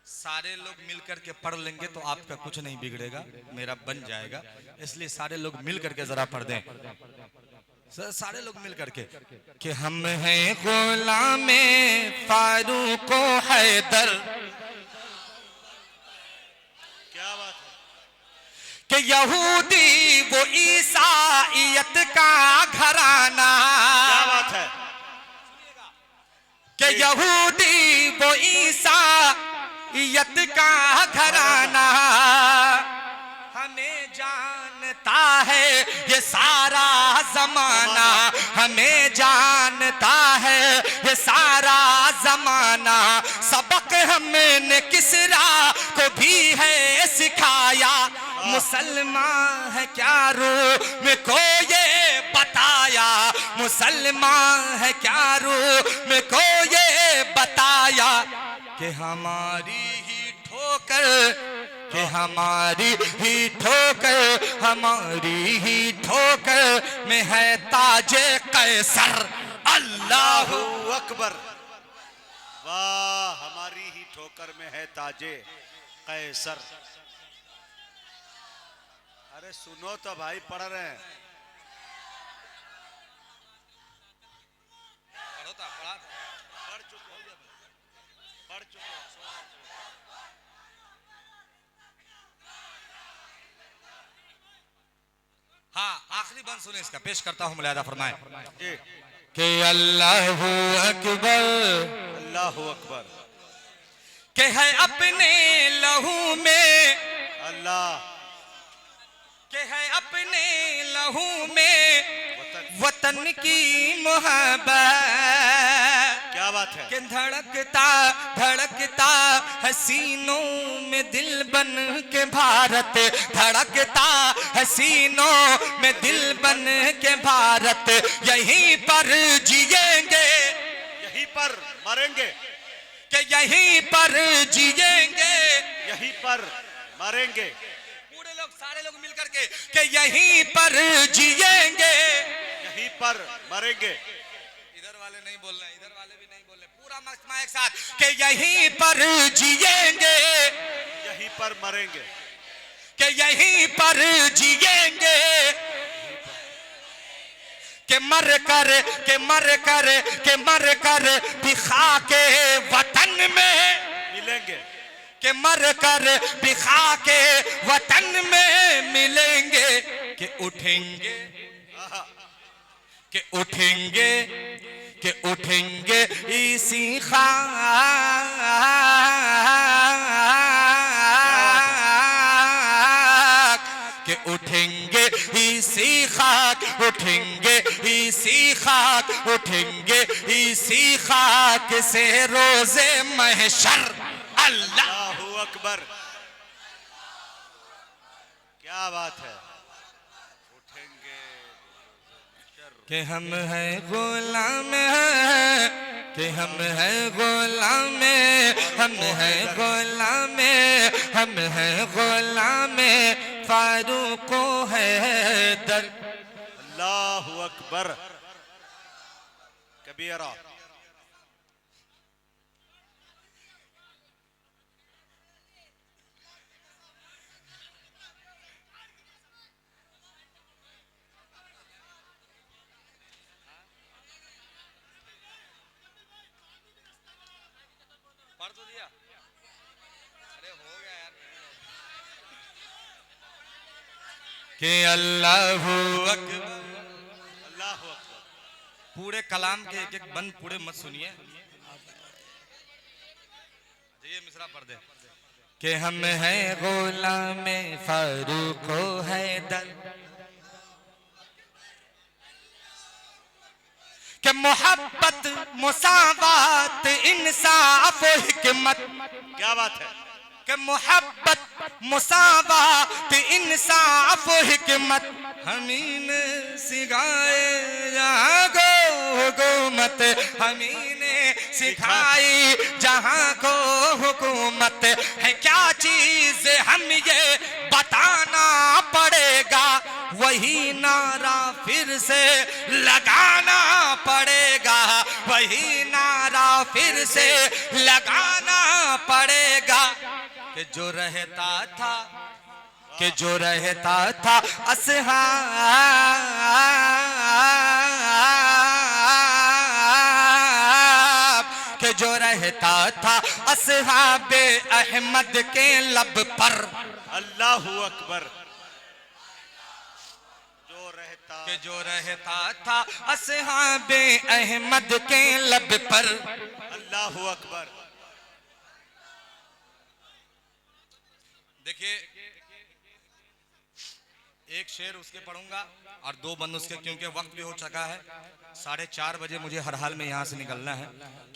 Speaker 3: सारे लोग मिलकर के पढ़ लेंगे तो आपका कुछ नहीं बिगड़ेगा, मेरा बन जाएगा, इसलिए सारे लोग मिल करके जरा पढ़ दें, सारे लोग मिल करके कि हम हैं गुलामे फारूक हैदर,
Speaker 1: क्या बात है।
Speaker 3: कि यहूदी वो ईसाईयत का घराना,
Speaker 1: क्या बात है।
Speaker 3: कि यहूदी वो ईसाईयत का घराना, हमें जानता है ये सारा जमाना, हमें जानता है ये सारा जमाना, सबक हमने किसरा को भी है सिखाया, मुसलमान है क्या रूह में को ये बताया, मुसलमान है क्या रूह में को ये बताया, कि हमारी ही ठोकर, कि हमारी ही ठोकर, हमारी ही ठोकर में है ताजे कैसर अल्लाह
Speaker 1: अकबर। वाह, हमारी ही ठोकर में है ताजे कैसर। अरे सुनो तो भाई, पढ़ रहे हैं। पढ़ चुके।
Speaker 3: हाँ, आखिरी बंद सुने इसका, पेश करता हूँ, मुलाहिदा फरमाएं
Speaker 1: जी।
Speaker 3: कि अल्लाह अकबर,
Speaker 1: अल्लाह अकबर।
Speaker 3: के है अपने लहू में,
Speaker 1: अल्लाह
Speaker 3: के है अपने लहू में वतन की मोहब्बत,
Speaker 1: क्या बात है।
Speaker 3: कि धड़कता धड़कता हसीनों में दिल बन के भारत, धड़कता हसीनों में दिल बन के भारत, यहीं पर जिएंगे,
Speaker 1: यहीं पर मरेंगे,
Speaker 3: कि यहीं पर जिएंगे,
Speaker 1: यहीं पर मरेंगे।
Speaker 3: पूरे लोग, सारे लोग मिल करके कि यहीं पर जिएंगे,
Speaker 1: यहीं पर मरेंगे।
Speaker 3: इधर वाले नहीं बोल रहे, इधर वाले भी नहीं बोल रहे, पूरा मजमा एक साथ कि यहीं पर जिएंगे,
Speaker 1: यहीं पर मरेंगे,
Speaker 3: कि यहीं पर जिएंगे, के मर कर भी खाके वतन में
Speaker 1: मिलेंगे,
Speaker 3: के मर कर भी खाके वतन में मिलेंगे, के उठेंगे इसी खाक, के उठेंगे इसी खाक, उठेंगे इसी खाक से रोजे महशर। अल्लाह
Speaker 1: अल्लाहू अकबर, क्या बात है। उठेंगे
Speaker 3: कि हम हैं गुलाम हैं, कि हम हैं गुलाम, हम हैं गुलाम, हम हैं गुलाम फारूक हैदर।
Speaker 1: अल्लाहू अकबर कबीरा।
Speaker 3: पढ़ तो दिया, अरे हो गया यार। कि अल्लाहू अकबर,
Speaker 1: अल्लाहू अकबर।
Speaker 3: पूरे कलाम के एक एक बंद पूरे मत सुनिए, ये मिसरा पढ़ दे। कि हम हैं गुलाम फारूक हैदर, कि मोहब्बत मुसावात इंसाफ हिकमत,
Speaker 1: क्या बात है।
Speaker 3: कि मोहब्बत मुसावात इंसाफ हिकमत हमीन सिखाए जहाँ को हुकूमत, हमीन सिखाई जहाँ को हुकूमत। है क्या चीज हम ये बताना पड़ेगा, वही नारा फिर से लगाना पड़ेगा, वही नारा फिर से लगाना पड़ेगा। कि जो रहता था असहाब, के जो रहता था असहाबे अहमद के लब पर।
Speaker 1: अल्लाहू अकबर।
Speaker 3: के जो रहता था असहाबे अहमद के लब पर।
Speaker 1: अल्लाहू अकबर।
Speaker 3: देखिए एक शेर उसके पढ़ूंगा और दो बंद उसके, क्योंकि वक्त भी हो चुका है। 4:30 बजे मुझे हर हाल में यहाँ से निकलना है,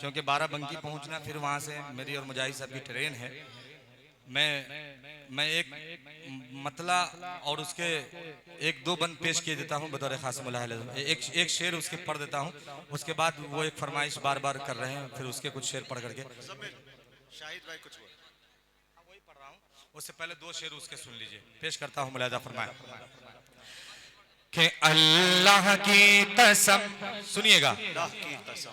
Speaker 3: क्योंकि 12 बंकी पहुँचना, फिर वहाँ से मेरी और मुजाहिद साहब की ट्रेन है। मैं एक मतला और उसके एक दो बंद पेश किए देता हूँ बतौर खास मुलाहिज़ा। एक शेर उसके पढ़ देता हूँ, उसके बाद वो एक फरमाइश बार बार कर रहे हैं, फिर उसके कुछ शेर पढ़ करके
Speaker 1: शाहिद भाई कुछ बोल।
Speaker 3: वही पढ़ रहा हूँ, उससे पहले दो शेर उसके सुन लीजिए। पेश करता हूँ, मुलाहिज़ा फरमाए। कि अल्लाह की कसम, सुनिएगा,
Speaker 1: अल्लाह की कसम,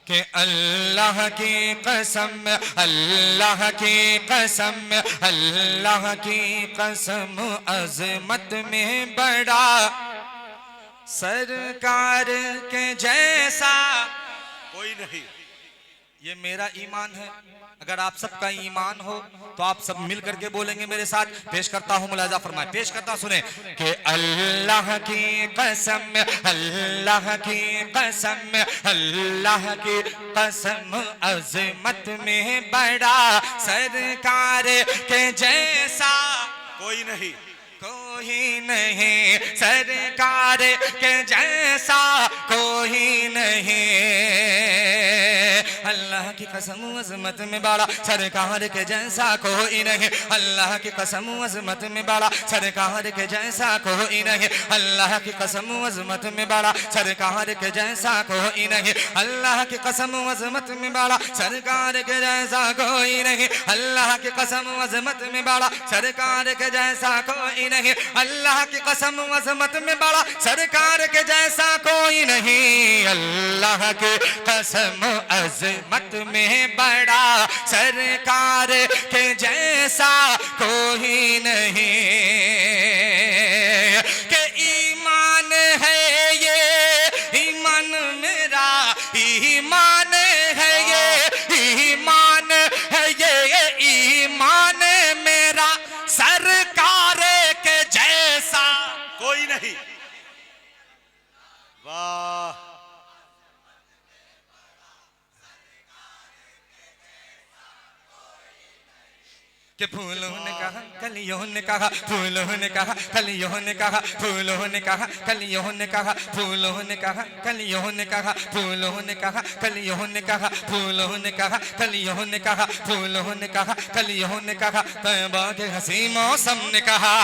Speaker 3: कि अल्लाह की कसम, अल्लाह की कसम, अल्लाह की कसम अजमत में बड़ा सरकार के जैसा
Speaker 1: कोई नहीं।
Speaker 3: ये मेरा ईमान है। अगर आप सबका ईमान हो तो आप सब मिल करके बोलेंगे मेरे साथ। पेश करता हूँ, मुलाहिज़ा फरमाए, पेश करता सुने। कि अल्लाह की कसम, अल्लाह की कसम, अल्लाह की कसम अज़मत में बड़ा सरकार के जैसा
Speaker 1: कोई नहीं,
Speaker 3: कोई नहीं, सरकार के जैसा कोई नहीं। अल्लाह की कसम अज़मत में बड़ा सरकार के जैसा कोई नहीं। अल्लाह की कसम अज़मत में बड़ा सरकार के जैसा कोई नहीं। अल्लाह की कसम अज़मत में बड़ा सरकार के जैसा कोई नहीं। अल्लाह की कसम अज़मत में बड़ा सरकार के जैसा कोई नहीं। अल्लाह की कसम अज़मत में बड़ा सरकार के जैसा कोई नहीं। अल्लाह की कसम अज़मत में बड़ा सरकार के जैसा कोई नहीं। अल्लाह की कसम अज़मत में बड़ा सरकार के जैसा कोई नहीं। के ईमान है ये
Speaker 1: नहीं। वाह,
Speaker 3: कि फूलों ने कहा कलियों ने कहा, फूलों ने कहा कलियों ने कहा, फूलों ने कहा कलियों ने कहा, फूलों ने कहा कलियों ने कहा, फूलों ने कहा कलियों ने कहा, फूलों ने कहा कलियों ने कहा, फूलों ने कहा कलियों ने कहा, तैबा के हंसी मौसम ने कहा,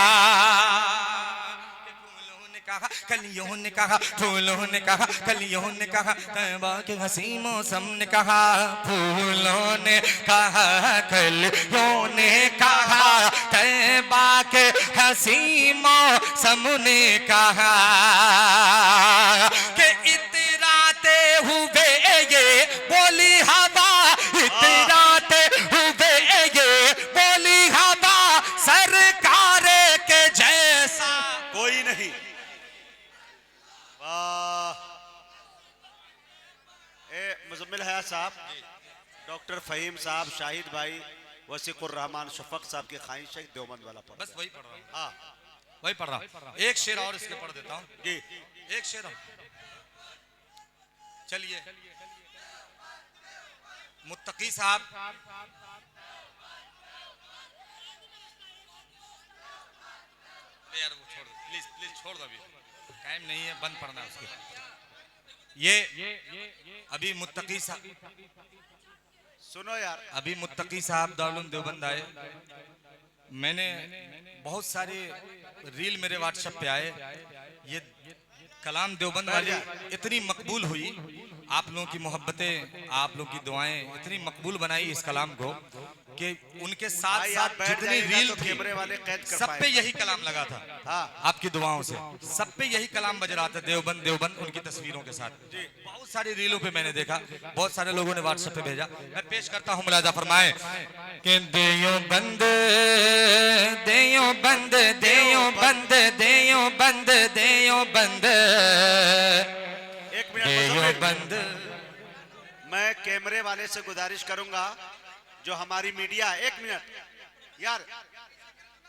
Speaker 3: कहा कलियों ने कहा, फूलों ने कहा कलियों ने कहा, तैबा के हंसी मौसम ने कहा, फूलों ने कहा कलियों ने कहा, तैबा के हंसी मौसम ने कहा, कि इतराते हुए ये बोली हवा, इतराते हुए ये बोली हवा, सरकार के जैसा
Speaker 1: कोई नहीं। वाह, मुजम्मिल हया साहब, डॉक्टर फहीम साहब, शाहिद भाई, वसीकुर रहमान शफक साहब की ख्वाहिश है देवबंद वाला पढ़।
Speaker 3: बस वही पढ़ रहा हूँ।
Speaker 1: हाँ,
Speaker 3: वही पढ़ रहा हूँ। एक शेर और इसके पढ़ देता हूँ
Speaker 1: जी।
Speaker 3: एक शेर और। चलिए, मुत्तकी साहब, यार वो छोड़ दो प्लीज, प्लीज छोड़ दो, अभी टाइम नहीं है, बंद पढ़ना है उसके। ये अभी मुत्तकी साहब,
Speaker 1: सुनो यार,
Speaker 3: अभी मुत्तकी साहब दारुल देवबंद आए, मैंने बहुत सारे रील मेरे व्हाट्सएप पे आए, ये कलाम देवबंद वाली इतनी मकबूल हुई, आप लोगों की मोहब्बतें, आप लोगों की दुआएं इतनी मकबूल बनाई इस कलाम को कि उनके साथ
Speaker 1: भाई
Speaker 3: साथ
Speaker 1: आप बैठ
Speaker 3: जितनी
Speaker 1: जाइएगा
Speaker 3: रील
Speaker 1: तो
Speaker 3: थी
Speaker 1: कैमरे वाले कैद कर
Speaker 3: सब पे
Speaker 1: पाएंगे।
Speaker 3: यही कलाम लगा था।
Speaker 1: हाँ,
Speaker 3: आपकी दुआओं से सब पे यही कलाम बज रहा था, देवबंद देवबंद उनकी तस्वीरों के साथ। बहुत सारी रीलों पे मैंने देखा, बहुत सारे लोगों ने व्हाट्सएप पे भेजा। मैं पेश करता हूँ, मुलाजा फरमाए कि देवबंद देवबंद देवबंद देवबंद देवबंद
Speaker 1: एक मिनट मुजम्मिल,
Speaker 3: देवबंद।
Speaker 1: मैं कैमरे वाले से गुजारिश करूंगा, जो हमारी मीडिया, एक मिनट यार,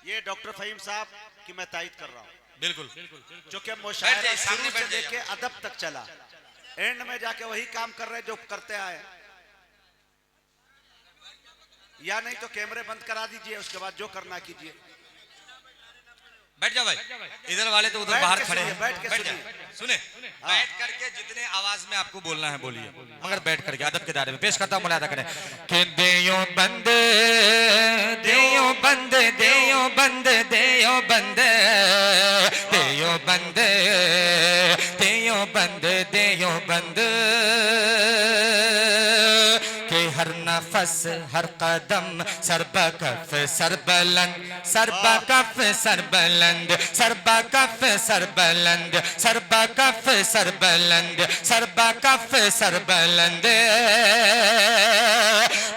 Speaker 1: ये डॉक्टर फहीम साहब की मैं तायद कर रहा हूँ,
Speaker 3: बिल्कुल
Speaker 1: क्योंकि
Speaker 3: बैठ
Speaker 1: मुशायरा
Speaker 3: जाइए, सामने
Speaker 1: शुरू से
Speaker 3: बैठ जाइए
Speaker 1: लेके अदब तक चला, एंड में जाके वही काम कर रहे जो करते आए। या नहीं तो कैमरे बंद करा दीजिए, उसके बाद जो करना कीजिए।
Speaker 3: बैठ जाओ भाई, इधर वाले तो उधर
Speaker 1: बैठ
Speaker 3: बाहर
Speaker 1: के
Speaker 3: खड़े
Speaker 1: सुनिए,
Speaker 3: हैं।
Speaker 1: बैठ के
Speaker 3: बैठ
Speaker 1: सुनिए।
Speaker 3: जाओ, सुने, बैठ करके जितने आवाज में आपको बोलना है बोलिए, मगर बैठ करके अदब के दायरे में। पेश करता हूँ, मुलाजा करें कि देवबंद देवबंद देवबंद देवबंद देवबंद देवबंद देवबंद के हर नफस हर कदम सरबकफ सरबलंद सरबकफ सरबलंद सरबकफ सरबलंद सरबकफ सरबलंद सरबकफ सरबलंद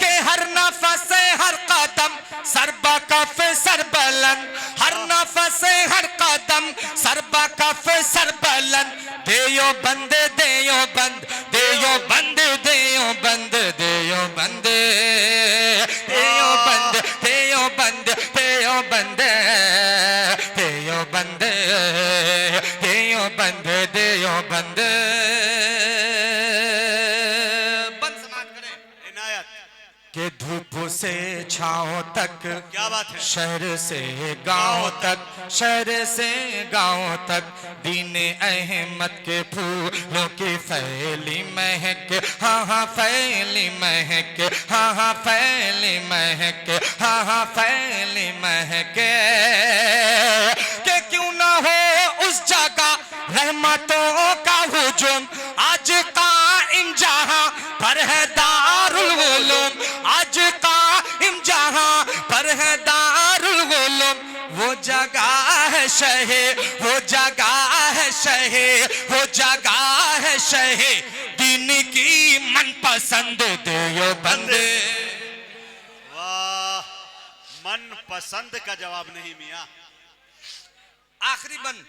Speaker 3: के हर नफस हर कदम सरबकफ सरबलंद, हर नफस हर कदम सरबकफ सरबलंद, देवबंद देवबंद देवबंद देवबंद देवबंद देवबंद देवबंद देवबंद देवबंद देवबंद देवबंद। बंद समाप्त करें।
Speaker 1: इनायत,
Speaker 3: के धूप से छाँव तक,
Speaker 1: क्या बात है,
Speaker 3: शहर से गांव तक, शहर से गांव तक, दीन अहमद के फूलों की फैली महक, हाँ हाँ फैली महक, हाँ हाँ फैली महक, हाँ हाँ फैली महक, के क्यों ना हो उस जगह रहमतों का हुजूम, आज काइम जहां पर है दारुल उलूम, आज काइम जहां पर है दारुल उलूम, वो जगह है शहे, वो जगह है शहे, वो जगह है शहे, दीन की मनपसंद देवबंद।
Speaker 1: वाह, मन पसंद का जवाब नहीं मियां।
Speaker 3: आखिरी बंद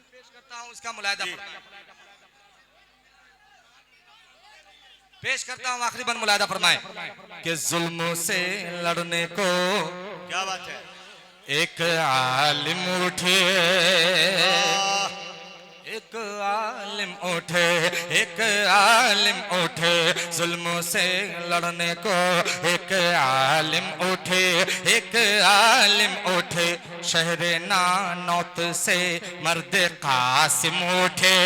Speaker 3: पेश करता हूं, उसका मुलाहिदा पेश करता हूं, आखिरी बंद मुलाहिदा फरमाएं कि जुल्म से लड़ने को,
Speaker 1: क्या बात है,
Speaker 3: एक आलिम उठे, एक आलिम उठे, एक आलिम उठे जुल्म से लड़ने को, एक आलिम उठे, एक आलिम उठे शहर नानौत से मर्द कासिम उठे,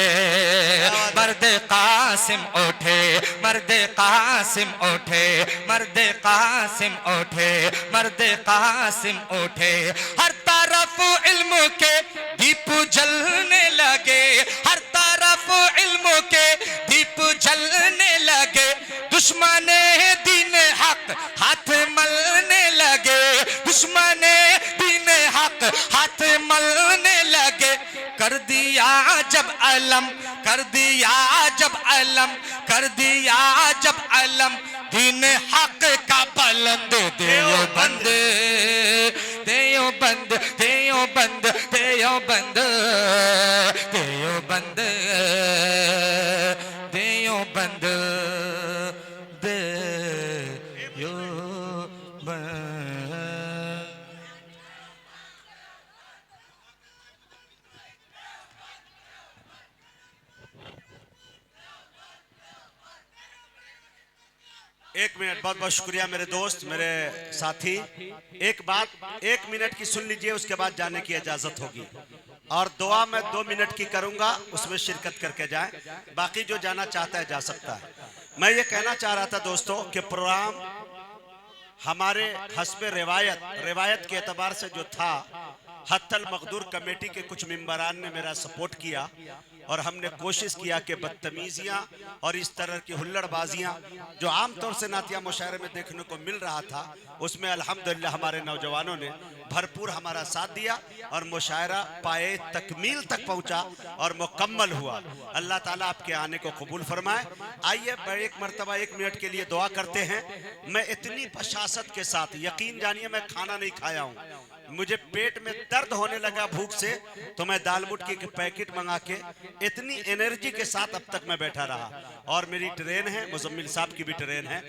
Speaker 3: मर्द कासिम उठे, मर्द कासिम उठे, मर्द कासिम उठे, मर्द कासिम उठे। हर तरफ इल्म के दीप जलने लगे, हर तरफ इल्म के दीप जलने लगे, दुश्मन दीन हक हाथ मलने लगे, दुश्मन दीन हक हाथ मलने लगे। कर दिया जब अलम, कर दिया जब अलम, कर दिया जब अलम दीन हक का बुलंद देवबंद, देवबंद, देवबंद, देवबंद, देवबंद, देवबंद, देवबंद।
Speaker 1: एक मिनट, बहुत बहुत शुक्रिया मेरे दोस्त, मेरे साथी। एक बात 1 मिनट की सुन लीजिए, उसके बाद जाने की इजाजत होगी। और दुआ मैं 2 मिनट की करूंगा, उसमें शिरकत करके जाएं, बाकी जो जाना चाहता है जा सकता है। मैं ये कहना चाह रहा था दोस्तों कि प्रोग्राम हमारे हस्बे रिवायत के एतबार से जो था, हत्तल मकदूर कमेटी के कुछ मेंबरान ने मेरा सपोर्ट किया और हमने कोशिश किया कि बदतमीजियाँ और इस तरह की हुल्लड़बाजियाँ जो आमतौर से नातिया मुशायरे में देखने को मिल रहा था, उसमें अल्हम्दुलिल्लाह हमारे नौजवानों ने भरपूर हमारा साथ दिया और मुशायरा पाए तकमील तक पहुँचा और मुकम्मल हुआ। अल्लाह ताला आपके आने को कबूल फरमाए। आइए एक मरतबा 1 मिनट के लिए दुआ करते हैं। मैं इतनी बशासत के साथ, यकीन जानिए मैं खाना नहीं खाया हूँ, मुझे पेट में दर्द होने लगा भूख से, तो मैं दाल बुट की पैकेट मंगा के इतनी एनर्जी के साथ अब तक मैं बैठा रहा। और मेरी ट्रेन है, मुजम्मिल साहब की भी ट्रेन है,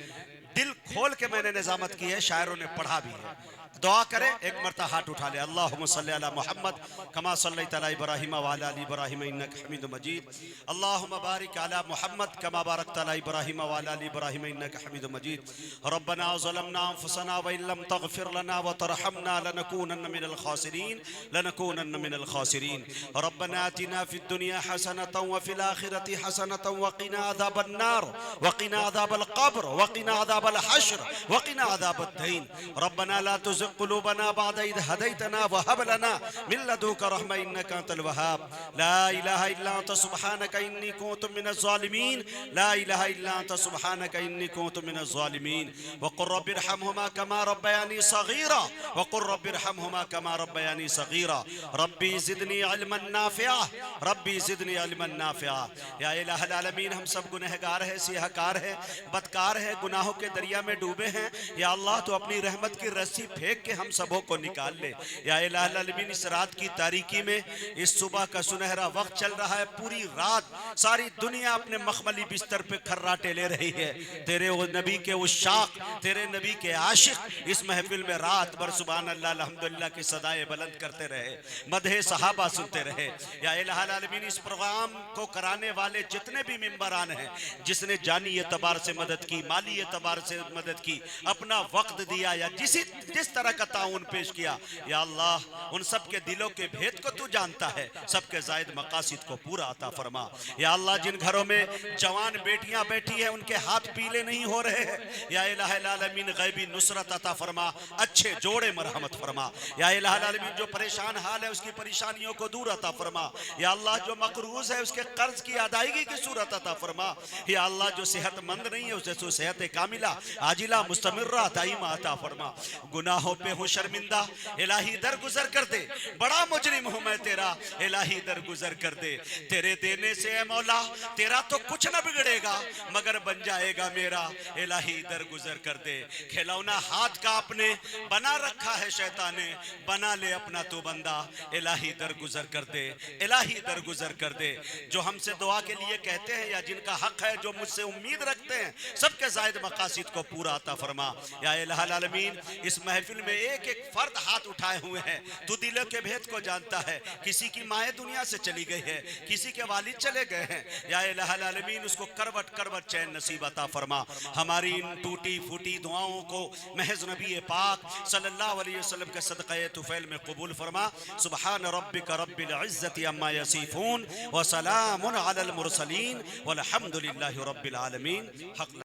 Speaker 1: दिल खोल के मैंने निजामत की है, शायरों ने पढ़ा भी है। दुआ करें, एक मरता हाथ उठा ले। अल्लाहुम्मा सल्ली अला मुहम्मद कमा सल्लैता अला इब्राहीम व अला आलि इब्राहीम इन्नका हमीदुम मजीद। अल्लाहुम्मा बारिक अला मुहम्मद कमा बारकता अला इब्राहीम व अला आलि इब्राहीम इन्नका हमीदुम मजीद। रब्बना ज़लमना अनफुसना व इन लम तग़फिर लना व तरहमना लनकूनन्न मिनल खासिरीन, लनकूनन्न मिनल खासिरीन। रब्बना आतिना फिद दुनिया हसनतन व फिल आखिरति हसनतन व क़िना अज़ाबन नार व क़िना अज़ाबल क़ब्र व क़िना अज़ाबल हश्र व क़िना अज़ाबद दीन। रब्बना ला तुज़िग़ क़ुलूबना बअद इज़ हदैतना व हब लना मिन लदुनका रहमह इन्नका अंतल वहाब। ला इलाहा इल्ला अंता सुब्हानका इन्नी कुन्तु मिनज़ ज़ालिमीन, ला इलाहा इल्ला अंता सुब्हानका इन्नी कुन्तु मिनज़ ज़ालिमीन। व क़ुल रब्बि इरहमहुमा कमा रब्बयानी सग़ीरा, व क़ुल रब्बि इरहमहुमा कमा रब्बयानी सग़ीरा। रब्बी ज़िदनी इल्मन नाफ़िआ, रब्बी ज़िदनी इल्मन नाफ़िआ। या इलाहल आलमीन, हम सब गुनहगार हैं, सियाहकार हैं, बदकार हैं, गुनाहों के दरिया में डूबे हैं। या अल्लाह तो अपनी रहमत की रस्सी फेंक के हम सबों को निकाल ले। या इलाहुल आलमीन, इस रात की तारीकी में, इस सुबह का सुनहरा वक्त चल रहा है, पूरी रात सारी दुनिया अपने मखमली बिस्तर पे खर्राटे ले रही है। तेरे वो नबी के उशाक, तेरे नबी के आशिक इस महफिल में रात भर सुभान अल्लाह अल्हम्दुलिल्लाह की सदाएं बुलंद करते रहे, मदहे सहाबा सुनते रहे। या इलाहुल आलमीन, इस प्रोग्राम को कराने वाले जितने भी मेंबरान हैं, जिसने जानी एतबार से मदद की, माली एतबार से मदद की, अपना वक्त दिया या जिस तरह का ताउन पेश किया, या अल्लाह उन सब के दिलों के भेद को तू जानता है, सबके जायद मकासिद को पूरा अता फरमा। या अल्लाह, जिन घरों में जवान बेटियां बैठी है उनके हाथ पीले नहीं हो रहे हैं, या इलाहुल आलमीन गैबी नुसरत अता फरमा, अच्छे जोड़े मरहमत फरमा। या इलाहुल आलमीन, जो परेशान हाल है उसकी परेशानियों को दूर अता फरमा। या अल्लाह, जो मकरूज है उसके कर्ज की अदायगी की सूरत अता फरमा। या अल्लाह, जो सेहतमंद नहीं है उसे तो सेहत कामिला आजिला मुस्तमिर्रा दाइमा अता फरमा। गुनाहों पे हो शर्मिंदा, इलाही दर गुजर कर दे, बड़ा मुजरिम हूं मैं तेरा, मेरा इलाही दरगुजर कर दे। तेरे देने से ए मौला तेरा तो कुछ न बिगड़ेगा मगर बन जाएगा मेरा, इलाही दरगुजर कर दे। खिलौना हाथ का अपने बना रखा है शैतान ने, बना ले अपना तू बंदा, इलाही दरगुजर कर दे, इलाही दरगुजर कर दे। जो हमसे दुआ के लिए कहते हैं या जिनका हक है, जो मुझसे उम्मीद रखते हैं, सबके जायद मकासिद को पूरा अता फरमा या इलाहुल आलमीन। इस महफिल में एक एक फर्द हाथ उठाए हुए हैं, तू दिलों के भेद को जानता है। किसी की माएँ दुनिया से चली गई है, किसी के वालिद चले गए हैं, या इलाहुल आलमीन उसको करवट करवट चैन नसीब अता फरमा। हमारी इन टूटी फूटी दुआओं को महज नबी पाक सल्लल्लाहु अलैहि वसल्लम के सदक़े तुफ़ैल में कबूल फरमा। सुब्हान रब्बिका रब्बिल इज़्ज़ति अम्मा यसिफून व सलामुन अलल मुरसलीन वल्हम्दुलिल्लाहि रब्बिल आलमीन। हक़